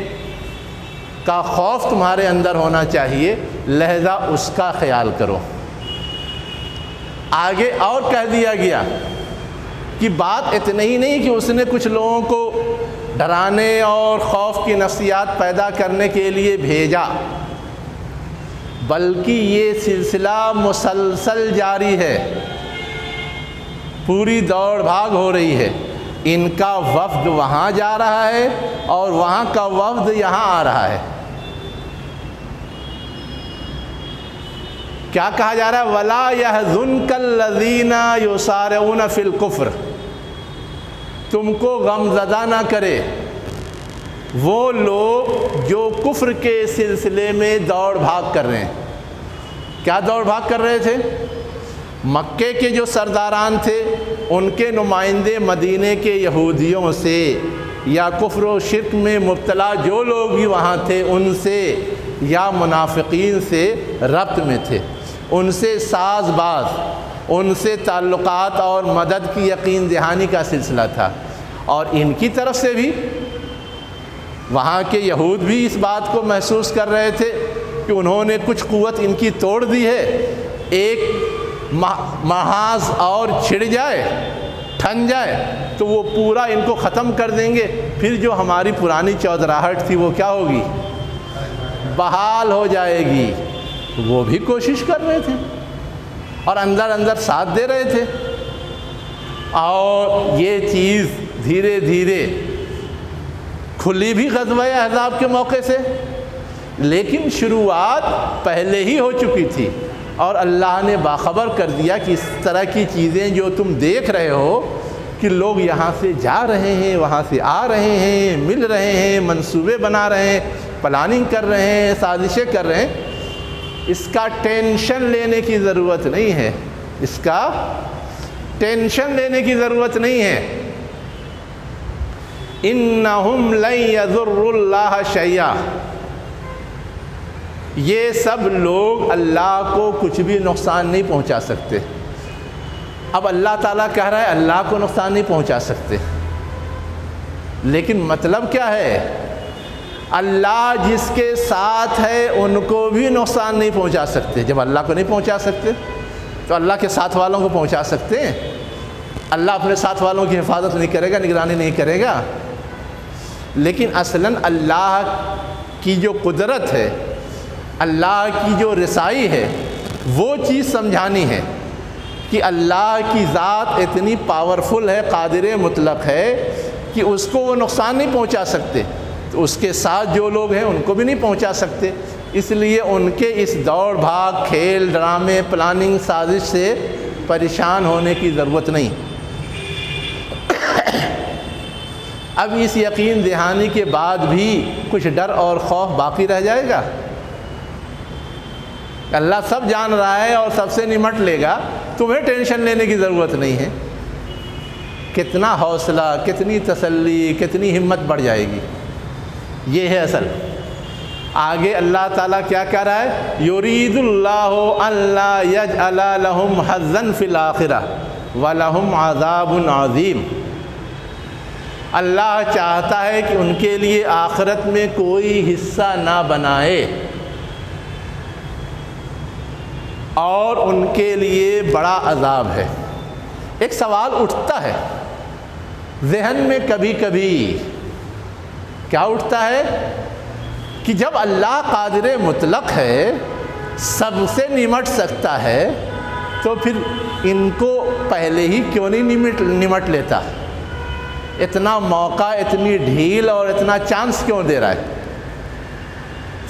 کا خوف تمہارے اندر ہونا چاہیے، لہذا اس کا خیال کرو۔ آگے اور کہہ دیا گیا کہ بات اتنی ہی نہیں کہ اس نے کچھ لوگوں کو ڈرانے اور خوف کی نفسیات پیدا کرنے کے لیے بھیجا، بلکہ یہ سلسلہ مسلسل جاری ہے، پوری دوڑ بھاگ ہو رہی ہے۔ ان کا وفد وہاں جا رہا ہے اور وہاں کا وفد یہاں آ رہا ہے۔ کیا کہا جا رہا ہے؟ وَلَا يَحْزُنْكَ الَّذِينَ يُسَارِعُونَ فِي الْكُفْرِ، تم کو غم زدہ نہ کرے وہ لوگ جو کفر کے سلسلے میں دوڑ بھاگ کر رہے ہیں۔ کیا دوڑ بھاگ کر رہے تھے؟ مکے کے جو سرداران تھے ان کے نمائندے مدینے کے یہودیوں سے یا کفر و شرک میں مبتلا جو لوگ بھی وہاں تھے ان سے یا منافقین سے ربط میں تھے، ان سے ساز باز، ان سے تعلقات اور مدد کی یقین دہانی کا سلسلہ تھا۔ اور ان کی طرف سے بھی وہاں کے یہود بھی اس بات کو محسوس کر رہے تھے کہ انہوں نے کچھ قوت ان کی توڑ دی ہے، ایک محاذ اور چھڑ جائے، ٹھن جائے تو وہ پورا ان کو ختم کر دیں گے، پھر جو ہماری پرانی چودراہٹ تھی وہ کیا ہوگی؟ بحال ہو جائے گی۔ وہ بھی کوشش کر رہے تھے اور اندر اندر ساتھ دے رہے تھے، اور یہ چیز دھیرے دھیرے کھلی بھی غزوہ احزاب کے موقع سے، لیکن شروعات پہلے ہی ہو چکی تھی، اور اللہ نے باخبر کر دیا کہ اس طرح کی چیزیں جو تم دیکھ رہے ہو کہ لوگ یہاں سے جا رہے ہیں، وہاں سے آ رہے ہیں، مل رہے ہیں، منصوبے بنا رہے ہیں، پلاننگ کر رہے ہیں، سازشیں کر رہے ہیں، اس کا ٹینشن لینے کی ضرورت نہیں ہے، اس کا ٹینشن لینے کی ضرورت نہیں ہے۔ انہم لن یضروا اللہ شیئا، یہ سب لوگ اللہ کو کچھ بھی نقصان نہیں پہنچا سکتے۔ اب اللہ تعالیٰ کہہ رہا ہے اللہ کو نقصان نہیں پہنچا سکتے، لیکن مطلب کیا ہے؟ اللہ جس کے ساتھ ہے ان کو بھی نقصان نہیں پہنچا سکتے۔ جب اللہ کو نہیں پہنچا سکتے تو اللہ کے ساتھ والوں کو پہنچا سکتے ہیں؟ اللہ اپنے ساتھ والوں کی حفاظت نہیں کرے گا، نگرانی نہیں کرے گا؟ لیکن اصلاً اللہ کی جو قدرت ہے، اللہ کی جو رسائی ہے، وہ چیز سمجھانی ہے کہ اللہ کی ذات اتنی پاورفل ہے، قادر مطلق ہے کہ اس کو وہ نقصان نہیں پہنچا سکتے، تو اس کے ساتھ جو لوگ ہیں ان کو بھی نہیں پہنچا سکتے۔ اس لیے ان کے اس دوڑ بھاگ، کھیل، ڈرامے، پلاننگ، سازش سے پریشان ہونے کی ضرورت نہیں۔ اب اس یقین دہانی کے بعد بھی کچھ ڈر اور خوف باقی رہ جائے گا؟ اللہ سب جان رہا ہے اور سب سے نمٹ لے گا، تمہیں ٹینشن لینے کی ضرورت نہیں ہے۔ کتنا حوصلہ، کتنی تسلی، کتنی ہمت بڑھ جائے گی۔ یہ ہے اصل۔ آگے اللہ تعالیٰ کیا کہہ رہا ہے؟ یرید اللہ الا یجعل لہم حظا فی الآخرہ ولہم عذاب عظیم۔ اللہ چاہتا ہے کہ ان کے لیے آخرت میں کوئی حصہ نہ بنائے، اور ان کے لیے بڑا عذاب ہے۔ ایک سوال اٹھتا ہے ذہن میں کبھی کبھی، کیا اٹھتا ہے کہ جب اللہ قادر مطلق ہے، سب سے نمٹ سکتا ہے، تو پھر ان کو پہلے ہی کیوں نہیں نمٹ لیتا؟ اتنا موقع، اتنی ڈھیل اور اتنا چانس کیوں دے رہا ہے؟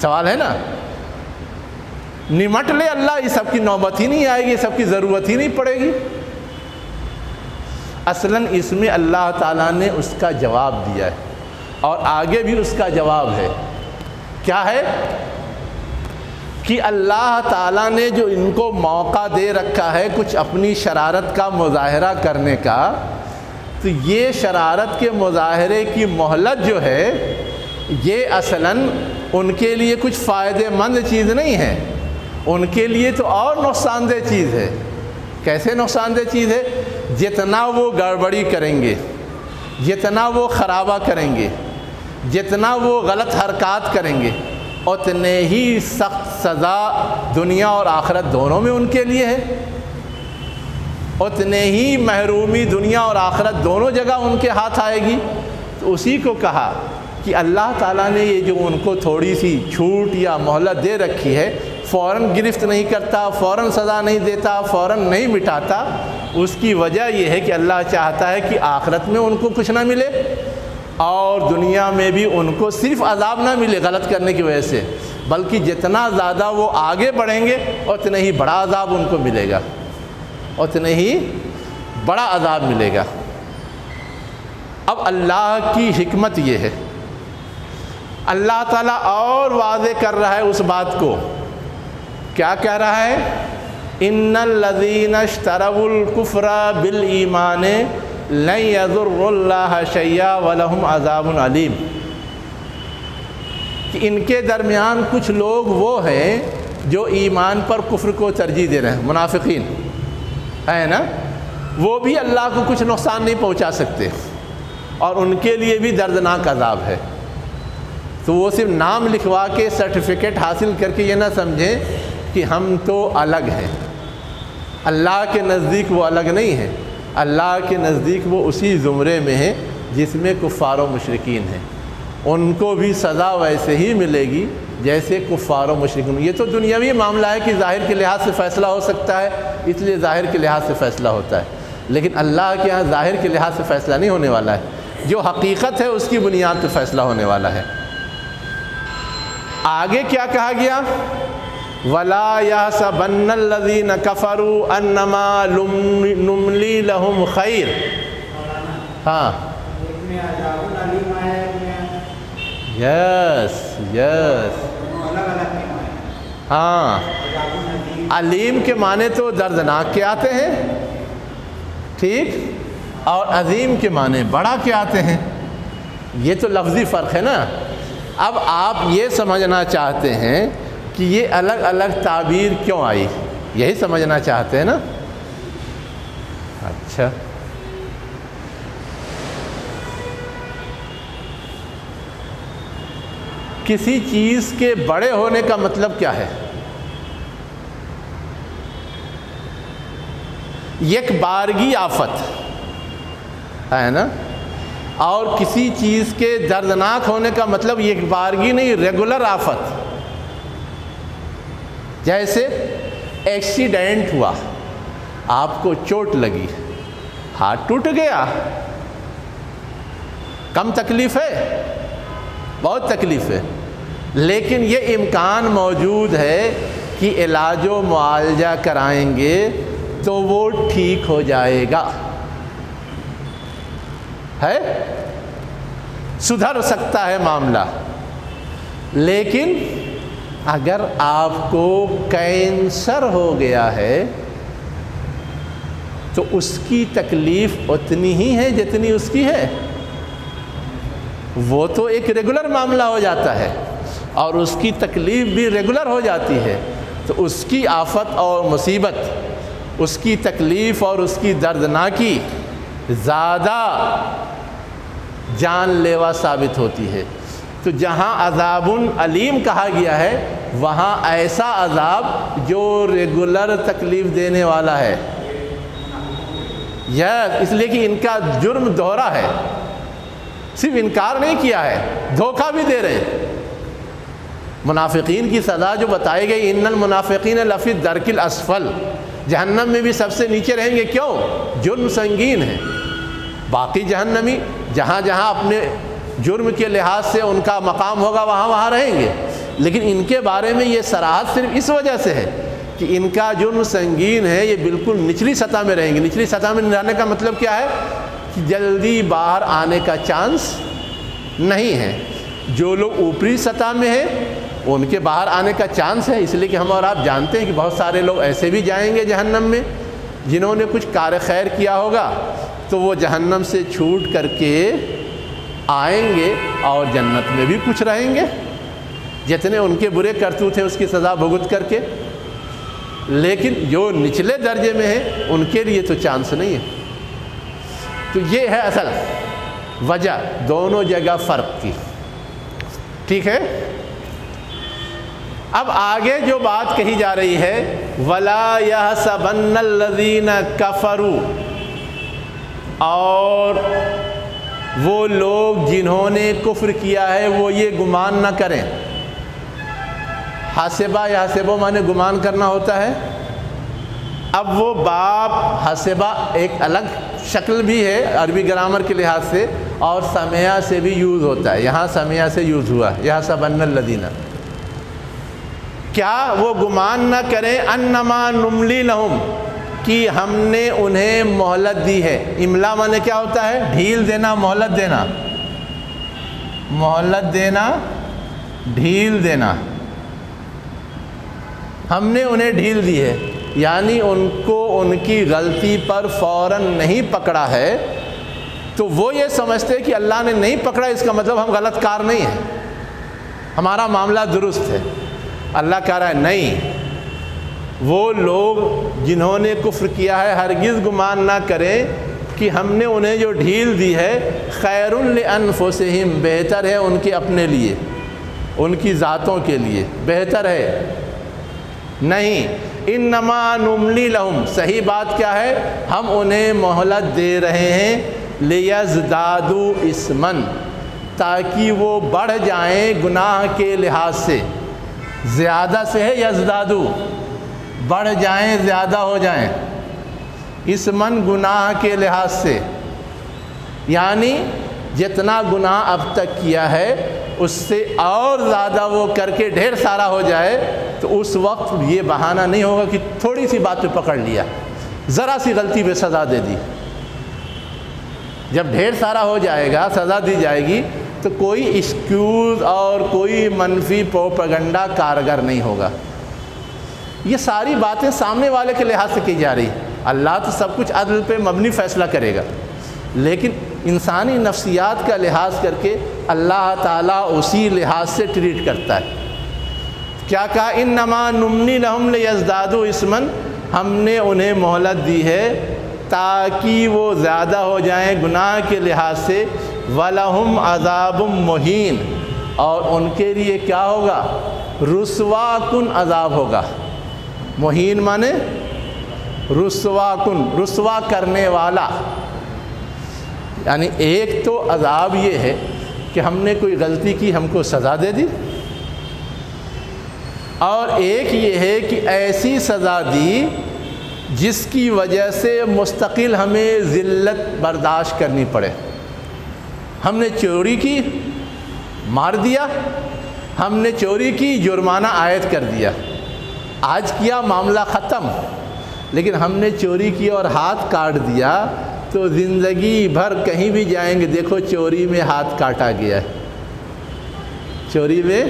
سوال ہے نا۔ نمٹ لے اللہ، یہ سب کی نوبت ہی نہیں آئے گی، سب کی ضرورت ہی نہیں پڑے گی۔ اصلاً اس میں اللہ تعالیٰ نے اس کا جواب دیا ہے، اور آگے بھی اس کا جواب ہے۔ کیا ہے؟ کہ اللہ تعالیٰ نے جو ان کو موقع دے رکھا ہے کچھ اپنی شرارت کا مظاہرہ کرنے کا، تو یہ شرارت کے مظاہرے کی مہلت جو ہے، یہ اصلاً ان کے لیے کچھ فائدہ مند چیز نہیں ہے، ان کے لیے تو اور نقصان دہ چیز ہے۔ کیسے نقصان دہ چیز ہے؟ جتنا وہ گڑبڑی کریں گے، جتنا وہ خرابہ کریں گے، جتنا وہ غلط حرکات کریں گے، اتنے ہی سخت سزا دنیا اور آخرت دونوں میں ان کے لیے ہے، اتنے ہی محرومی دنیا اور آخرت دونوں جگہ ان کے ہاتھ آئے گی۔ تو اسی کو کہا کہ اللہ تعالیٰ نے یہ جو ان کو تھوڑی سی چھوٹ یا مہلت دے رکھی ہے، فوراً گرفت نہیں کرتا، فوراً سزا نہیں دیتا، فوراً نہیں مٹاتا، اس کی وجہ یہ ہے کہ اللہ چاہتا ہے کہ آخرت میں ان کو کچھ نہ ملے، اور دنیا میں بھی ان کو صرف عذاب نہ ملے غلط کرنے کی وجہ سے، بلکہ جتنا زیادہ وہ آگے بڑھیں گے اتنے ہی بڑا عذاب ان کو ملے گا، اتنے ہی بڑا عذاب ملے گا۔ اب اللہ کی حکمت یہ ہے، اللہ تعالیٰ اور واضح کر رہا ہے اس بات کو۔ کیا کہہ رہا ہے؟ ان الذین اشتروا الکفر بالایمان لن یضروا اللہ شیئا ولہم عذاب علیم۔ کہ ان کے درمیان کچھ لوگ وہ ہیں جو ایمان پر کفر کو ترجیح دے رہے ہیں، منافقین ہے نا، وہ بھی اللہ کو کچھ نقصان نہیں پہنچا سکتے، اور ان کے لیے بھی دردناک عذاب ہے۔ تو وہ صرف نام لکھوا کے سرٹیفکیٹ حاصل کر کے یہ نہ سمجھیں کہ ہم تو الگ ہیں، اللہ کے نزدیک وہ الگ نہیں ہیں، اللہ کے نزدیک وہ اسی زمرے میں ہیں جس میں کفار و مشرکین ہیں، ان کو بھی سزا ویسے ہی ملے گی جیسے کفار و مشرکین۔ یہ تو دنیاوی معاملہ ہے کہ ظاہر کے لحاظ سے فیصلہ ہو سکتا ہے، اس لیے ظاہر کے لحاظ سے فیصلہ ہوتا ہے، لیکن اللہ کے ہاں ظاہر کے لحاظ سے فیصلہ نہیں ہونے والا ہے، جو حقیقت ہے اس کی بنیاد پہ فیصلہ ہونے والا ہے۔ آگے کیا کہا گیا؟ وَلَا يَحْسَبَنَّ الَّذِينَ كَفَرُوا أَنَّمَا نُمْلِي لَهُمْ خَيْرٌ ہاں ایک میں عذاب العلیم آیا ہے، ایک میں یس یس الگ الگ کے معنی۔ ہاں، عذاب العلیم علیم کے معنی تو دردناک کے آتے ہیں، ٹھیک، اور عظیم کے معنی بڑا کے آتے ہیں، یہ تو لفظی فرق ہے نا۔ اب آپ یہ سمجھنا چاہتے ہیں کہ یہ الگ الگ تعبیر کیوں آئی، یہی سمجھنا چاہتے ہیں نا؟ اچھا، کسی چیز کے بڑے ہونے کا مطلب کیا ہے؟ یک بارگی آفت ہے نا، اور کسی چیز کے دردناک ہونے کا مطلب یک بارگی نہیں، ریگولر آفت۔ جیسے ایکسیڈنٹ ہوا، آپ کو چوٹ لگی، ہاتھ ٹوٹ گیا، کم تکلیف ہے؟ بہت تکلیف ہے، لیکن یہ امکان موجود ہے کہ علاج و معالجہ کرائیں گے تو وہ ٹھیک ہو جائے گا، ہے، سدھر سکتا ہے معاملہ۔ لیکن اگر آپ کو کینسر ہو گیا ہے تو اس کی تکلیف اتنی ہی ہے جتنی اس کی ہے، وہ تو ایک ریگولر معاملہ ہو جاتا ہے اور اس کی تکلیف بھی ریگولر ہو جاتی ہے، تو اس کی آفت اور مصیبت، اس کی تکلیف اور اس کی دردناکی زیادہ جان لیوا ثابت ہوتی ہے۔ تو جہاں عذاب علیم کہا گیا ہے، وہاں ایسا عذاب جو ریگولر تکلیف دینے والا ہے، اس لیے کہ ان کا جرم دوہرا ہے، صرف انکار نہیں کیا ہے، دھوکہ بھی دے رہے ہیں۔ منافقین کی سزا جو بتائی گئی، ان المنافقین لفی الدرک الاسفل، جہنم میں بھی سب سے نیچے رہیں گے، کیوں؟ جرم سنگین ہے۔ باقی جہنمی جہاں جہاں اپنے جرم کے لحاظ سے ان کا مقام ہوگا وہاں وہاں رہیں گے، لیکن ان کے بارے میں یہ صراحت صرف اس وجہ سے ہے کہ ان کا جرم سنگین ہے، یہ بالکل نچلی سطح میں رہیں گے۔ نچلی سطح میں جانے کا مطلب کیا ہے؟ کہ جلدی باہر آنے کا چانس نہیں ہے۔ جو لوگ اوپری سطح میں ہیں ان کے باہر آنے کا چانس ہے، اس لیے کہ ہم اور آپ جانتے ہیں کہ بہت سارے لوگ ایسے بھی جائیں گے جہنم میں جنہوں نے کچھ کار خیر کیا ہوگا، تو وہ جہنم سے چھوٹ کر کے آئیں گے اور جنت میں بھی کچھ رہیں گے، جتنے ان کے برے کرتوت ہیں اس کی سزا بھگت کر کے۔ لیکن جو نچلے درجے میں ہیں ان کے لیے تو چانس نہیں ہے۔ تو یہ ہے اصل وجہ دونوں جگہ فرق کی، ٹھیک ہے؟ اب آگے جو بات کہی جا رہی ہے، وَلَا يَحْسَبَنَّ الَّذِينَ كَفَرُوا، اور وہ لوگ جنہوں نے کفر کیا ہے وہ یہ گمان نہ کریں۔ حاسبہ یا حاسبہ مانے گمان کرنا ہوتا ہے۔ اب وہ باب حاسبہ ایک الگ شکل بھی ہے عربی گرامر کے لحاظ سے، اور سمیہ سے بھی یوز ہوتا ہے، یہاں سمیہ سے یوز ہوا ہے، یحسبن الذین۔ کیا وہ گمان نہ کریں انما نملی لہم، کہ ہم نے انہیں مہلت دی ہے۔ املا مانے کیا ہوتا ہے؟ ڈھیل دینا، مہلت دینا، مہلت دینا، ڈھیل دینا۔ ہم نے انہیں ڈھیل دی ہے، یعنی ان کو ان کی غلطی پر فوراً نہیں پکڑا ہے، تو وہ یہ سمجھتے کہ اللہ نے نہیں پکڑا اس کا مطلب ہم غلط کار نہیں ہیں، ہمارا معاملہ درست ہے۔ اللہ کہہ رہا ہے نہیں، وہ لوگ جنہوں نے کفر کیا ہے ہرگز گمان نہ کریں کہ ہم نے انہیں جو ڈھیل دی ہے خیر لانفسہم، بہتر ہے ان کے اپنے لیے، ان کی ذاتوں کے لیے بہتر ہے۔ نہیں، انما نملی لہم، صحیح بات کیا ہے؟ ہم انہیں مہلت دے رہے ہیں لیزدادوا اثما، تاکہ وہ بڑھ جائیں گناہ کے لحاظ سے۔ زیادہ سے ہے یزدادو، بڑھ جائیں، زیادہ ہو جائیں، اثمن گناہ کے لحاظ سے، یعنی جتنا گناہ اب تک کیا ہے اس سے اور زیادہ وہ کر کے ڈھیر سارا ہو جائے، تو اس وقت یہ بہانہ نہیں ہوگا کہ تھوڑی سی بات پہ پکڑ لیا، ذرا سی غلطی پہ سزا دے دی۔ جب ڈھیر سارا ہو جائے گا، سزا دی جائے گی، تو کوئی ایکسکیوز اور کوئی منفی پروپیگنڈا کارگر نہیں ہوگا۔ یہ ساری باتیں سامنے والے کے لحاظ سے کی جا رہی ہے۔ اللہ تو سب کچھ عدل پہ مبنی فیصلہ کرے گا، لیکن انسانی نفسیات کا لحاظ کر کے اللہ تعالیٰ اسی لحاظ سے ٹریٹ کرتا ہے۔ کیا کہا؟ انما نملی لہم لیزدادوا اثما، ہم نے انہیں مہلت دی ہے تاکہ وہ زیادہ ہو جائیں گناہ کے لحاظ سے، وَلَهُمْ عَذَابٌ مُّهِینٌ، اور ان کے لیے کیا ہوگا؟ رسوا کن عذاب ہوگا۔ مہین مانے رسوا کن، رسوا کرنے والا۔ یعنی ایک تو عذاب یہ ہے کہ ہم نے کوئی غلطی کی، ہم کو سزا دے دی، اور ایک یہ ہے کہ ایسی سزا دی جس کی وجہ سے مستقل ہمیں ذلت برداشت کرنی پڑے۔ ہم نے چوری کی، مار دیا، ہم نے چوری کی، جرمانہ عائد کر دیا، آج کیا معاملہ ختم، لیکن ہم نے چوری کی اور ہاتھ کاٹ دیا تو زندگی بھر کہیں بھی جائیں گے، دیکھو چوری میں ہاتھ کاٹا گیا ہے، چوری میں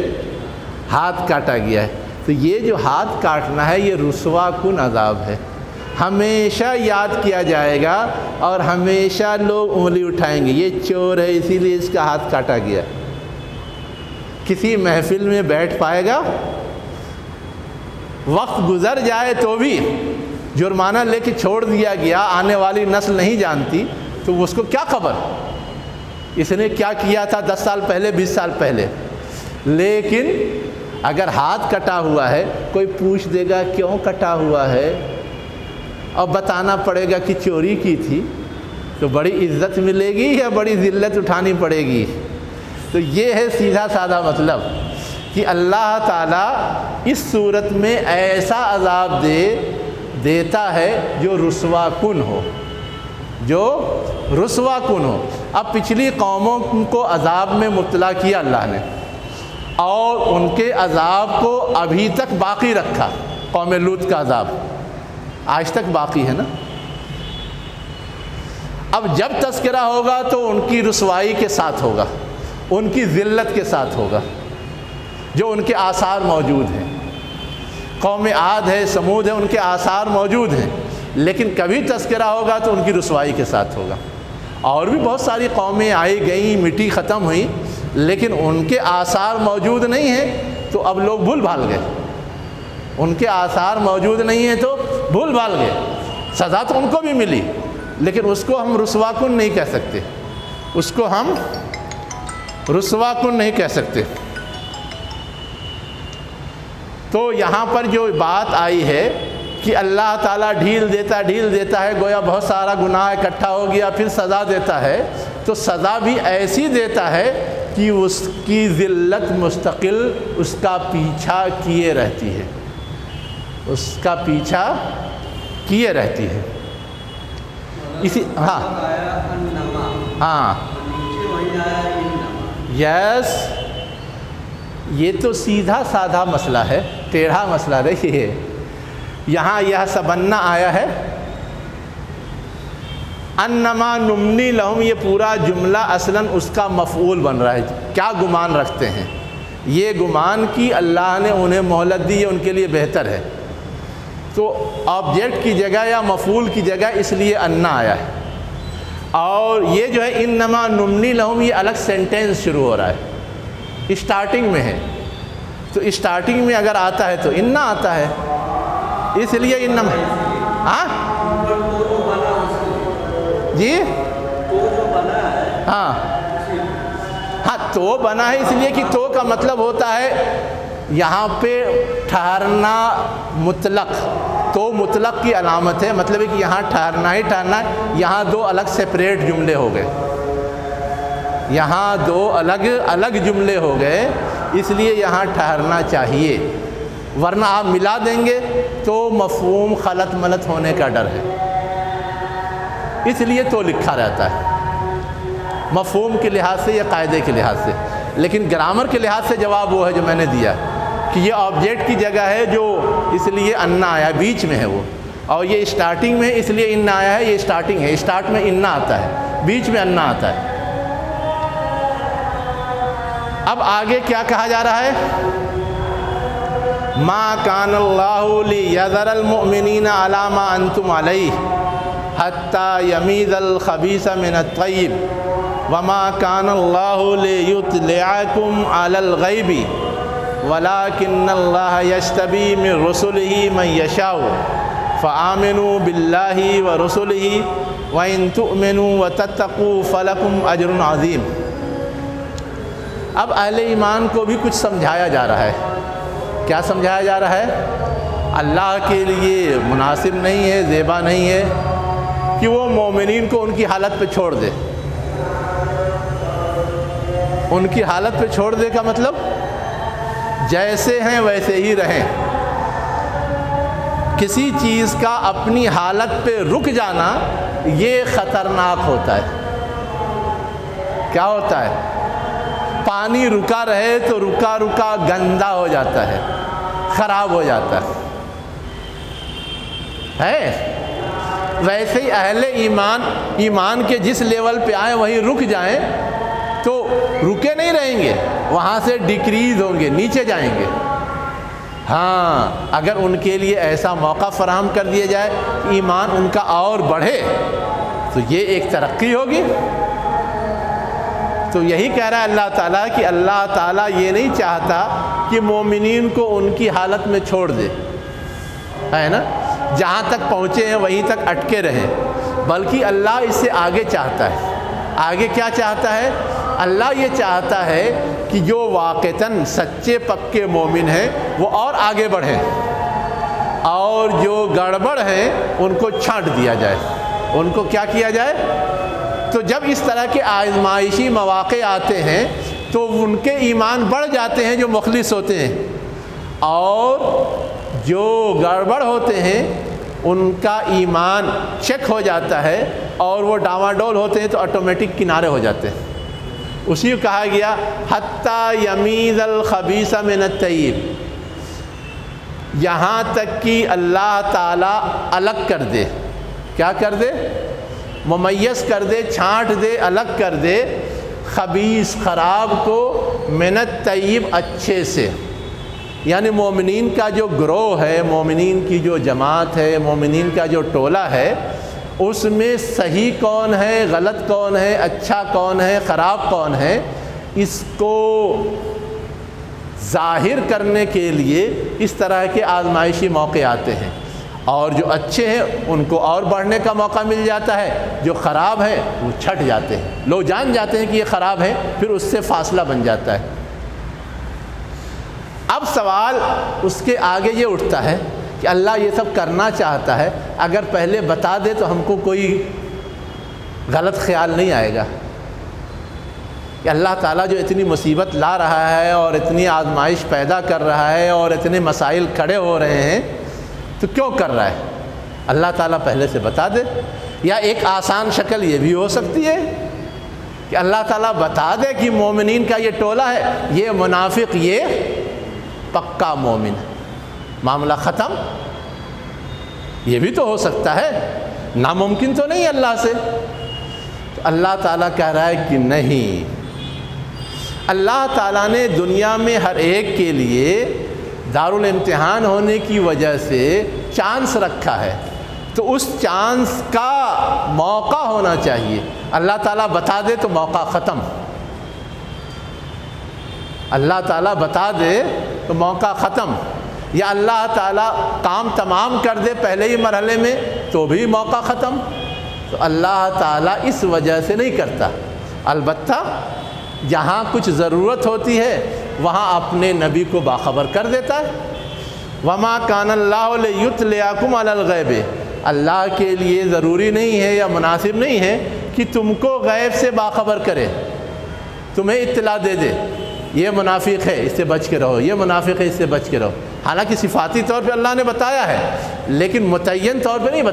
ہاتھ کاٹا گیا ہے۔ تو یہ جو ہاتھ کاٹنا ہے یہ رسوا کن عذاب ہے، ہمیشہ یاد کیا جائے گا اور ہمیشہ لوگ انگلی اٹھائیں گے، یہ چور ہے اسی لیے اس کا ہاتھ کاٹا گیا۔ کسی محفل میں بیٹھ پائے گا، وقت گزر جائے تو بھی جرمانہ لے کے چھوڑ دیا گیا، آنے والی نسل نہیں جانتی، تو اس کو کیا خبر اس نے کیا کیا تھا 10 سال پہلے، 20 سال پہلے۔ لیکن اگر ہاتھ کٹا ہوا ہے، کوئی پوچھ دے گا کیوں کٹا ہوا ہے، اور بتانا پڑے گا کہ چوری کی تھی، تو بڑی عزت ملے گی یا بڑی ذلت اٹھانی پڑے گی؟ تو یہ ہے سیدھا سادہ مطلب کہ اللہ تعالیٰ اس صورت میں ایسا عذاب دیتا ہے جو رسوا کن ہو، جو رسوا کن ہو۔ اب پچھلی قوموں کو عذاب میں مبتلا کیا اللہ نے، اور ان کے عذاب کو ابھی تک باقی رکھا۔ قوم لوط کا عذاب آج تک باقی ہے نا۔ اب جب تذکرہ ہوگا تو ان کی رسوائی کے ساتھ ہوگا، ان کی ذلت کے ساتھ ہوگا، جو ان کے آثار موجود ہیں۔ قوم عاد ہے، سمود ہے، ان کے آثار موجود ہیں، لیکن کبھی تذکرہ ہوگا تو ان کی رسوائی کے ساتھ ہوگا۔ اور بھی بہت ساری قومیں آئی گئیں، مٹی ختم ہوئی، لیکن ان کے آثار موجود نہیں ہیں تو اب لوگ بھول بھال گئے۔ ان کے آثار موجود نہیں ہیں تو بھول بھال گئے۔ سزا تو ان کو بھی ملی، لیکن اس کو ہم رسوا کن نہیں کہہ سکتے، اس کو ہم رسوا کن نہیں کہہ سکتے۔ تو یہاں پر جو بات آئی ہے کہ اللہ تعالیٰ ڈھیل دیتا ہے، گویا بہت سارا گناہ اکٹھا ہو گیا پھر سزا دیتا ہے، تو سزا بھی ایسی دیتا ہے کہ اس کی ذلت مستقل اس کا پیچھا کیے رہتی ہے، اس کا پیچھا کیے رہتی ہے۔ اسی ہاں یس، یہ تو سیدھا سادھا مسئلہ ہے، ٹیڑھا مسئلہ نہیں ہے۔ یہاں یہ سبنا آیا ہے، انما نملی لہم، یہ پورا جملہ اصلاً اس کا مفعول بن رہا ہے۔ کیا گمان رکھتے ہیں؟ یہ گمان کی اللہ نے انہیں مہلت دی، یہ ان کے لیے بہتر ہے۔ تو آبجیکٹ کی جگہ یا مفعول کی جگہ اس لیے انا آیا ہے، اور یہ جو ہے انما نملی لہم، یہ الگ سینٹینس شروع ہو رہا ہے، اسٹارٹنگ میں ہے، تو اسٹارٹنگ میں اگر آتا ہے تو انا آتا ہے، اس لیے انما جی ہاں تو بنا ہے، اس لیے کہ تو کا مطلب ہوتا ہے یہاں پہ ٹھہرنا مطلق، تو مطلق کی علامت ہے، مطلب ہے کہ یہاں ٹھہرنا ہی ٹھہرنا ہے۔ یہاں دو الگ سیپریٹ جملے ہو گئے، یہاں دو الگ جملے ہو گئے، اس لیے یہاں ٹھہرنا چاہیے، ورنہ آپ ملا دیں گے تو مفہوم خلط ملط ہونے کا ڈر ہے، اس لیے تو لکھا رہتا ہے مفہوم کے لحاظ سے یا قاعدے کے لحاظ سے۔ لیکن گرامر کے لحاظ سے جواب وہ ہے جو میں نے دیا کہ یہ آبجیکٹ کی جگہ ہے، جو اس لیے انا آیا، بیچ میں ہے وہ، اور یہ اسٹارٹنگ میں اس لیے انا آیا ہے، یہ اسٹارٹنگ ہے، اسٹارٹ میں انا آتا ہے، بیچ میں انا آتا ہے۔ اب آگے کیا کہا جا رہا ہے؟ ما کان اللہ لیذر المؤمنین علی ما انتم علیہ حتی یمیز الخبیث من الطیب وما کان اللہ لیطلعکم علی الغیب ولکن اللہ یجتبی من رسلہ من یشاء فآمنوا باللہ ورسلہ وإن تؤمنوا وتتقوا فلکم اجر عظیم۔ اب اہل ایمان کو بھی کچھ سمجھایا جا رہا ہے۔ کیا سمجھایا جا رہا ہے؟ اللہ کے لیے مناسب نہیں ہے، زیبا نہیں ہے کہ وہ مومنین کو ان کی حالت پہ چھوڑ دے۔ ان کی حالت پہ چھوڑ دے کا مطلب جیسے ہیں ویسے ہی رہیں۔ کسی چیز کا اپنی حالت پہ رک جانا یہ خطرناک ہوتا ہے۔ کیا ہوتا ہے؟ پانی رکا رہے تو رکا رکا گندا ہو جاتا ہے، خراب ہو جاتا ہے۔ ویسے ہی اہل ایمان کے جس لیول پہ آئیں وہیں رک جائیں تو رکے نہیں رہیں گے، وہاں سے ڈیکریز ہوں گے، نیچے جائیں گے۔ ہاں، اگر ان کے لیے ایسا موقع فراہم کر دیا جائے کہ ایمان ان کا اور بڑھے تو یہ ایک ترقی ہوگی۔ تو یہی کہہ رہا ہے اللہ تعالیٰ کہ اللہ تعالیٰ یہ نہیں چاہتا کہ مومنین کو ان کی حالت میں چھوڑ دے، ہے نا، جہاں تک پہنچے ہیں وہیں تک اٹکے رہیں، بلکہ اللہ اس سے آگے چاہتا ہے۔ آگے کیا چاہتا ہے؟ اللہ یہ چاہتا ہے کہ جو واقعتاً سچے پکے مومن ہیں وہ اور آگے بڑھیں، اور جو گڑبڑ ہیں ان کو چھانٹ دیا جائے، ان کو کیا کیا جائے؟ تو جب اس طرح کے آزمائشی مواقع آتے ہیں تو ان کے ایمان بڑھ جاتے ہیں جو مخلص ہوتے ہیں، اور جو گڑبڑ ہوتے ہیں ان کا ایمان چیک ہو جاتا ہے اور وہ ڈاواڈول ہوتے ہیں تو آٹومیٹک کنارے ہو جاتے ہیں۔ اسی کو کہا گیا حتی یمیز الخبیث من الطیب، یہاں تک کہ اللہ تعالیٰ الگ کر دے۔ کیا کر دے؟ ممیز کر دے، چھانٹ دے، الگ کر دے خبیث خراب کو من الطیب اچھے سے۔ یعنی مومنین کا جو گروہ ہے، مومنین کی جو جماعت ہے، مومنین کا جو ٹولہ ہے، اس میں صحیح کون ہے، غلط کون ہے، اچھا کون ہے، خراب کون ہے، اس کو ظاہر کرنے کے لیے اس طرح کے آزمائشی موقع آتے ہیں، اور جو اچھے ہیں ان کو اور بڑھنے کا موقع مل جاتا ہے، جو خراب ہے وہ چھٹ جاتے ہیں، لوگ جان جاتے ہیں کہ یہ خراب ہے، پھر اس سے فاصلہ بن جاتا ہے۔ اب سوال اس کے آگے یہ اٹھتا ہے کہ اللہ یہ سب کرنا چاہتا ہے، اگر پہلے بتا دے تو ہم کو کوئی غلط خیال نہیں آئے گا کہ اللہ تعالیٰ جو اتنی مصیبت لا رہا ہے اور اتنی آزمائش پیدا کر رہا ہے اور اتنے مسائل کھڑے ہو رہے ہیں تو کیوں کر رہا ہے؟ اللہ تعالیٰ پہلے سے بتا دے۔ یا ایک آسان شکل یہ بھی ہو سکتی ہے کہ اللہ تعالیٰ بتا دے کہ مومنین کا یہ ٹولہ ہے، یہ منافق، یہ پکا مومن، معاملہ ختم۔ یہ بھی تو ہو سکتا ہے، ناممکن تو نہیں اللہ سے۔ تو اللہ تعالیٰ کہہ رہا ہے کہ نہیں، اللہ تعالیٰ نے دنیا میں ہر ایک کے لیے دارالامتحان ہونے کی وجہ سے چانس رکھا ہے، تو اس چانس کا موقع ہونا چاہیے۔ اللہ تعالیٰ بتا دے تو موقع ختم، اللہ تعالیٰ بتا دے تو موقع ختم، یا اللہ تعالیٰ کام تمام کر دے پہلے ہی مرحلے میں تو بھی موقع ختم۔ تو اللہ تعالیٰ اس وجہ سے نہیں کرتا، البتہ جہاں کچھ ضرورت ہوتی ہے وہاں اپنے نبی کو باخبر کر دیتا ہے۔ وما کان اللہ لیطلعکم علی الغیب، اللہ کے لیے ضروری نہیں ہے یا مناسب نہیں ہے کہ تم کو غیب سے باخبر کرے، تمہیں اطلاع دے دے یہ منافق ہے اس سے بچ کے رہو، یہ منافق ہے اس سے بچ کے رہو۔ حالانکہ صفاتی طور پہ اللہ نے بتایا ہے لیکن متعین طور پہ نہیں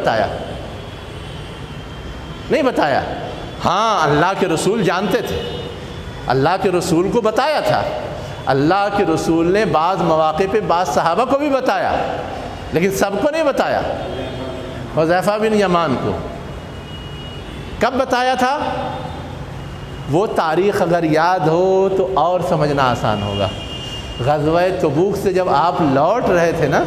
بتایا۔ ہاں، اللہ کے رسول جانتے تھے، اللہ کے رسول کو بتایا تھا، اللہ کے رسول نے بعض مواقع پہ بعض صحابہ کو بھی بتایا لیکن سب کو نہیں بتایا، حذیفہ بن یمان کو، کب بتایا تھا؟ وہ تاریخ اگر یاد ہو تو اور سمجھنا آسان ہوگا۔ غزوہ تبوک سے جب آپ لوٹ رہے تھے نا،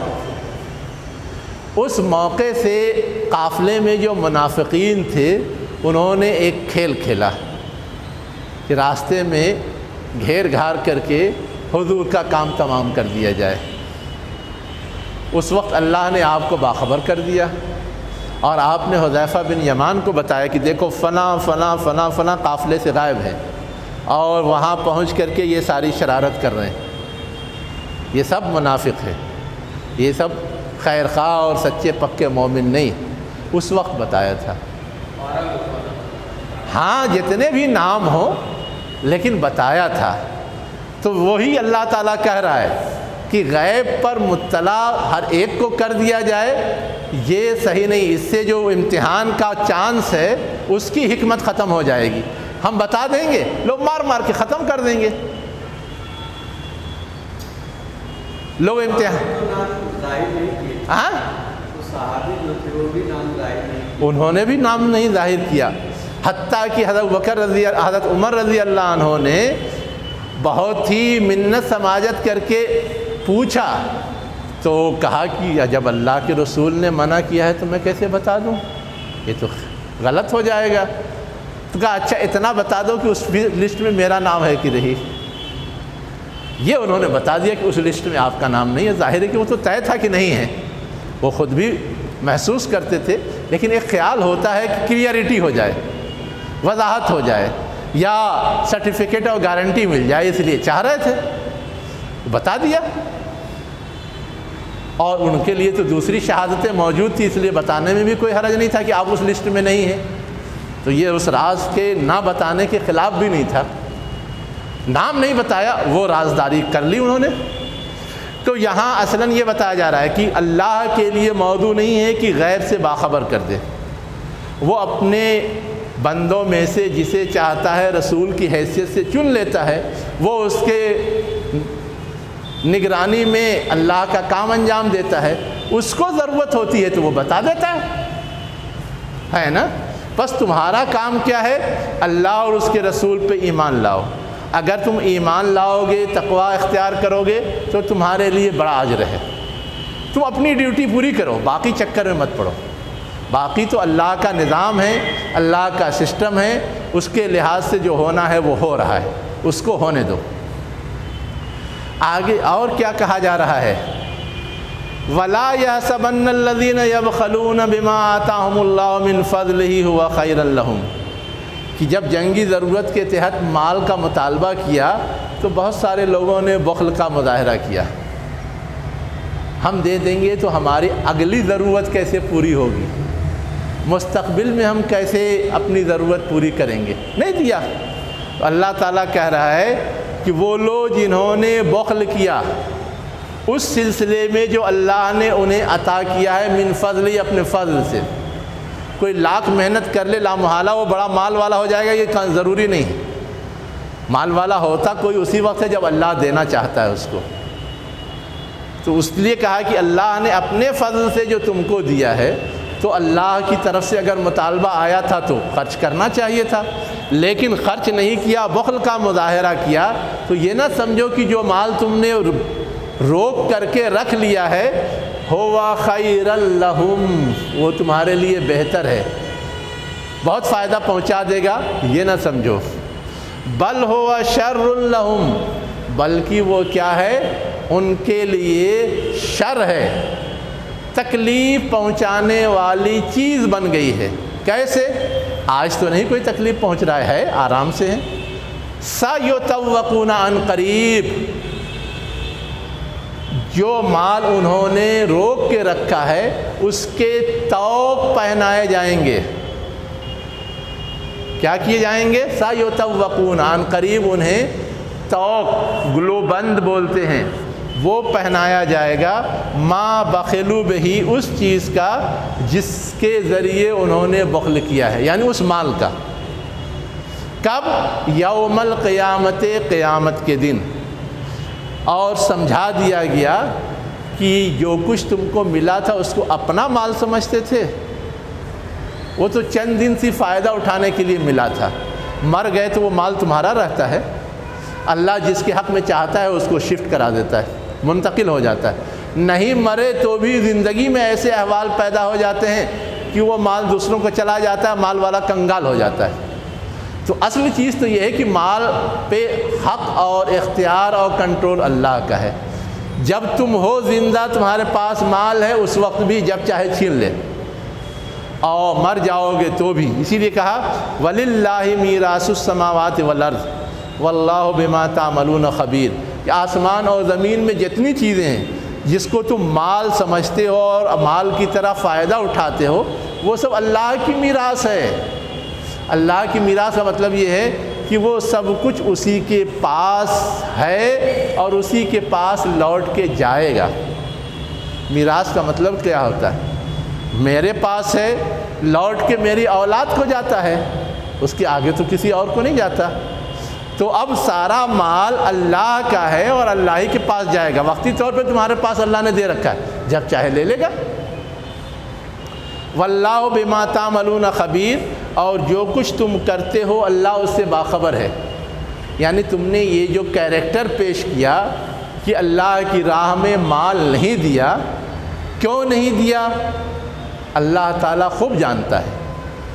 اس موقع سے قافلے میں جو منافقین تھے انہوں نے ایک کھیل کھیلا کہ راستے میں گھیر گھار کر کے حضور کا کام تمام کر دیا جائے۔ اس وقت اللہ نے آپ کو باخبر کر دیا اور آپ نے حذیفہ بن یمان کو بتایا کہ دیکھو فلاں فلاں فلاں فلاں قافلے سے غائب ہیں اور وہاں پہنچ کر کے یہ ساری شرارت کر رہے ہیں، یہ سب منافق ہے، یہ سب خیر خواہ اور سچے پکے مومن نہیں۔ اس وقت بتایا تھا۔ ہاں جتنے بھی نام ہوں لیکن بتایا تھا۔ تو وہی اللہ تعالیٰ کہہ رہا ہے کہ غیب پر مطلع ہر ایک کو کر دیا جائے، یہ صحیح نہیں۔ اس سے جو امتحان کا چانس ہے اس کی حکمت ختم ہو جائے گی۔ ہم بتا دیں گے، لوگ مار مار کے ختم کر دیں گے۔ لوگ ہاں انہوں نے بھی نام نہیں ظاہر کیا، حتیٰ کہ حضرت عمر رضی اللہ عنہ نے بہت ہی منت سماجت کر کے پوچھا تو کہا کہ جب اللہ کے رسول نے منع کیا ہے تو میں کیسے بتا دوں، یہ تو غلط ہو جائے گا۔ تو کہا اچھا اتنا بتا دو کہ اس لسٹ میں میرا نام ہے کہ نہیں۔ یہ انہوں نے بتا دیا کہ اس لسٹ میں آپ کا نام نہیں ہے۔ ظاہر ہے کہ وہ تو طے تھا کہ نہیں ہے، وہ خود بھی محسوس کرتے تھے، لیکن ایک خیال ہوتا ہے کہ کلیئرٹی ہو جائے، وضاحت ہو جائے، یا سرٹیفکیٹ اور گارنٹی مل جائے، اس لیے چاہ رہے تھے، بتا دیا۔ اور ان کے لیے تو دوسری شہادتیں موجود تھی، اس لیے بتانے میں بھی کوئی حرج نہیں تھا کہ آپ اس لسٹ میں نہیں ہیں۔ تو یہ اس راز کے نہ بتانے کے خلاف بھی نہیں تھا۔ نام نہیں بتایا، وہ رازداری کر لی انہوں نے۔ تو یہاں اصلاً یہ بتایا جا رہا ہے کہ اللہ کے لیے موضوع نہیں ہے کہ غیب سے باخبر کر دے، وہ اپنے بندوں میں سے جسے چاہتا ہے رسول کی حیثیت سے چن لیتا ہے، وہ اس کے نگرانی میں اللہ کا کام انجام دیتا ہے۔ اس کو ضرورت ہوتی ہے تو وہ بتا دیتا ہے نا۔ بس تمہارا کام کیا ہے؟ اللہ اور اس کے رسول پہ ایمان لاؤ۔ اگر تم ایمان لاؤ گے، تقوی اختیار کرو گے تو تمہارے لیے بڑا اجر ہے۔ تم اپنی ڈیوٹی پوری کرو، باقی چکر میں مت پڑو۔ باقی تو اللہ کا نظام ہے، اللہ کا سسٹم ہے، اس کے لحاظ سے جو ہونا ہے وہ ہو رہا ہے، اس کو ہونے دو۔ آگے اور کیا کہا جا رہا ہے؟ وَلَا يَحْسَبَنَّ الَّذِينَ يَبْخَلُونَ بِمَا آتَاهُمُ اللَّهُ مِنْ فَضْلِهِ هُوَ خَيْرًا لَهُمْ کہ جب جنگی ضرورت کے تحت مال کا مطالبہ کیا تو بہت سارے لوگوں نے بخل کا مظاہرہ کیا، ہم دے دیں گے تو ہماری اگلی ضرورت کیسے پوری ہوگی، مستقبل میں ہم کیسے اپنی ضرورت پوری کریں گے، نہیں دیا۔ تو اللہ تعالیٰ کہہ رہا ہے کہ وہ لوگ جنہوں نے بخل کیا اس سلسلے میں جو اللہ نے انہیں عطا کیا ہے، من فضل، اپنے فضل سے۔ کوئی لاکھ محنت کر لے لامحالہ وہ بڑا مال والا ہو جائے گا، یہ ضروری نہیں۔ مال والا ہوتا کوئی اسی وقت ہے جب اللہ دینا چاہتا ہے اس کو۔ تو اس لیے کہا کہ اللہ نے اپنے فضل سے جو تم کو دیا ہے، تو اللہ کی طرف سے اگر مطالبہ آیا تھا تو خرچ کرنا چاہیے تھا، لیکن خرچ نہیں کیا، بخل کا مظاہرہ کیا، تو یہ نہ سمجھو کہ جو مال تم نے روک کر کے رکھ لیا ہے ہوا خیر لہم، وہ تمہارے لیے بہتر ہے، بہت فائدہ پہنچا دے گا، یہ نہ سمجھو۔ بل ہوا شر لہم، بلکہ وہ کیا ہے؟ ان کے لیے شر ہے، تکلیف پہنچانے والی چیز بن گئی ہے۔ کیسے؟ آج تو نہیں کوئی تکلیف پہنچ رہا ہے، آرام سے ہے۔ سَيُطَوَّقُونَ عَنْ قَرِيب، جو مال انہوں نے روک کے رکھا ہے اس کے طوق پہنائے جائیں گے۔ کیا کیے جائیں گے؟ سَيُطَوَّقُونَ عَنْ قَرِيب، انہیں طوق، گلو بند بولتے ہیں، وہ پہنایا جائے گا، ما بخلوا بہی، اس چیز کا جس کے ذریعے انہوں نے بخل کیا ہے، یعنی اس مال کا۔ کب؟ یوم القیامت، قیامت کے دن۔ اور سمجھا دیا گیا کہ جو کچھ تم کو ملا تھا اس کو اپنا مال سمجھتے تھے، وہ تو چند دن سے فائدہ اٹھانے کے لیے ملا تھا، مر گئے تو وہ مال تمہارا رہتا ہے۔ اللہ جس کے حق میں چاہتا ہے اس کو شفٹ کرا دیتا ہے، منتقل ہو جاتا ہے۔ نہیں مرے تو بھی زندگی میں ایسے احوال پیدا ہو جاتے ہیں کہ وہ مال دوسروں کو چلا جاتا ہے، مال والا کنگال ہو جاتا ہے۔ تو اصل چیز تو یہ ہے کہ مال پہ حق اور اختیار اور کنٹرول اللہ کا ہے۔ جب تم ہو زندہ، تمہارے پاس مال ہے، اس وقت بھی جب چاہے چھین لے، اور مر جاؤ گے تو بھی۔ اسی لیے کہا وَلِلَّهِ مِيرَاثُ السَّمَاوَاتِ وَالْأَرْضِ وَاللَّهُ بِمَا تَعْمَلُونَ خَبِيرٌ، کہ آسمان اور زمین میں جتنی چیزیں ہیں جس کو تم مال سمجھتے ہو اور مال کی طرح فائدہ اٹھاتے ہو، وہ سب اللہ کی میراث ہے۔ اللہ کی میراث کا مطلب یہ ہے کہ وہ سب کچھ اسی کے پاس ہے اور اسی کے پاس لوٹ کے جائے گا۔ میراث کا مطلب کیا ہوتا ہے؟ میرے پاس ہے، لوٹ کے میری اولاد کو جاتا ہے، اس کے آگے تو کسی اور کو نہیں جاتا۔ تو اب سارا مال اللہ کا ہے اور اللہ ہی کے پاس جائے گا۔ وقتی طور پہ تمہارے پاس اللہ نے دے رکھا ہے، جب چاہے لے لے گا۔ واللہ بما تعملون خبیر، اور جو کچھ تم کرتے ہو اللہ اس سے باخبر ہے۔ یعنی تم نے یہ جو کیریکٹر پیش کیا کہ اللہ کی راہ میں مال نہیں دیا، کیوں نہیں دیا؟ اللہ تعالیٰ خوب جانتا ہے۔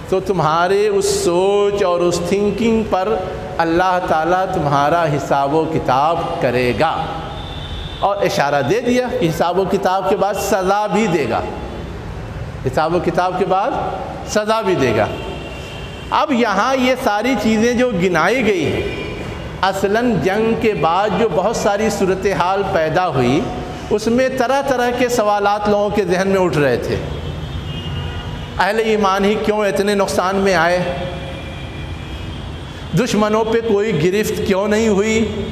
تو تمہارے اس سوچ اور اس تھنکنگ پر اللہ تعالیٰ تمہارا حساب و کتاب کرے گا، اور اشارہ دے دیا کہ حساب و کتاب کے بعد سزا بھی دے گا۔ حساب و کتاب کے بعد سزا بھی دے گا۔ اب یہاں یہ ساری چیزیں جو گنائی گئی ہیں، اصلاً جنگ کے بعد جو بہت ساری صورتحال پیدا ہوئی، اس میں طرح طرح کے سوالات لوگوں کے ذہن میں اٹھ رہے تھے۔ اہل ایمان ہی کیوں اتنے نقصان میں آئے؟ دشمنوں پہ کوئی گرفت کیوں نہیں ہوئی؟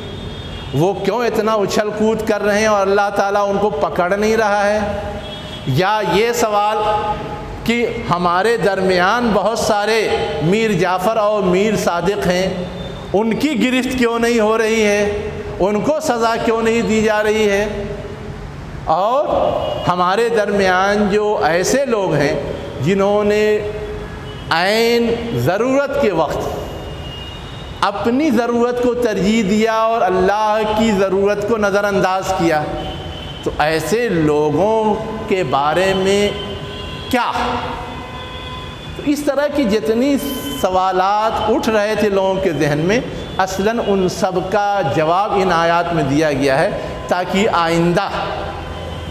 وہ کیوں اتنا اچھل کود کر رہے ہیں اور اللہ تعالیٰ ان کو پکڑ نہیں رہا ہے؟ یا یہ سوال کہ ہمارے درمیان بہت سارے میر جعفر اور میر صادق ہیں، ان کی گرفت کیوں نہیں ہو رہی ہے؟ ان کو سزا کیوں نہیں دی جا رہی ہے؟ اور ہمارے درمیان جو ایسے لوگ ہیں جنہوں نے عین ضرورت کے وقت اپنی ضرورت کو ترجیح دیا اور اللہ کی ضرورت کو نظر انداز کیا، تو ایسے لوگوں کے بارے میں کیا؟ تو اس طرح کی جتنی سوالات اٹھ رہے تھے لوگوں کے ذہن میں، اصلاً ان سب کا جواب ان آیات میں دیا گیا ہے، تاکہ آئندہ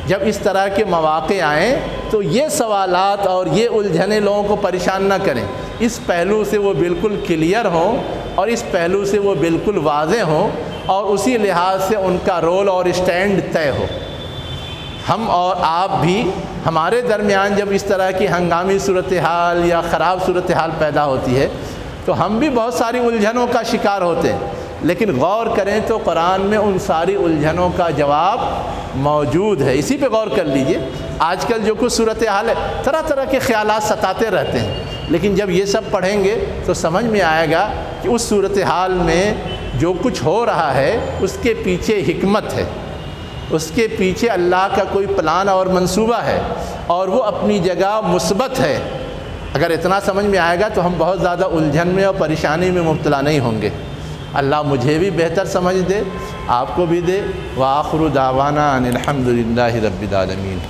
جب اس طرح کے مواقع آئیں تو یہ سوالات اور یہ الجھنیں لوگوں کو پریشان نہ کریں، اس پہلو سے وہ بالکل کلیئر ہوں اور اس پہلو سے وہ بالکل واضح ہوں، اور اسی لحاظ سے ان کا رول اور اسٹینڈ طے ہو۔ ہم اور آپ بھی، ہمارے درمیان جب اس طرح کی ہنگامی صورتحال یا خراب صورتحال پیدا ہوتی ہے تو ہم بھی بہت ساری الجھنوں کا شکار ہوتے ہیں، لیکن غور کریں تو قرآن میں ان ساری الجھنوں کا جواب موجود ہے۔ اسی پہ غور کر لیجئے۔ آج کل جو کچھ صورتحال ہے، طرح طرح کے خیالات ستاتے رہتے ہیں، لیکن جب یہ سب پڑھیں گے تو سمجھ میں آئے گا کہ اس صورتحال میں جو کچھ ہو رہا ہے اس کے پیچھے حکمت ہے، اس کے پیچھے اللہ کا کوئی پلان اور منصوبہ ہے، اور وہ اپنی جگہ مثبت ہے۔ اگر اتنا سمجھ میں آئے گا تو ہم بہت زیادہ الجھن میں اور پریشانی میں مبتلا نہیں ہوں گے۔ اللہ مجھے بھی بہتر سمجھ دے، آپ کو بھی دے۔ وآخر دعوانا ان الحمد للہ رب العالمین۔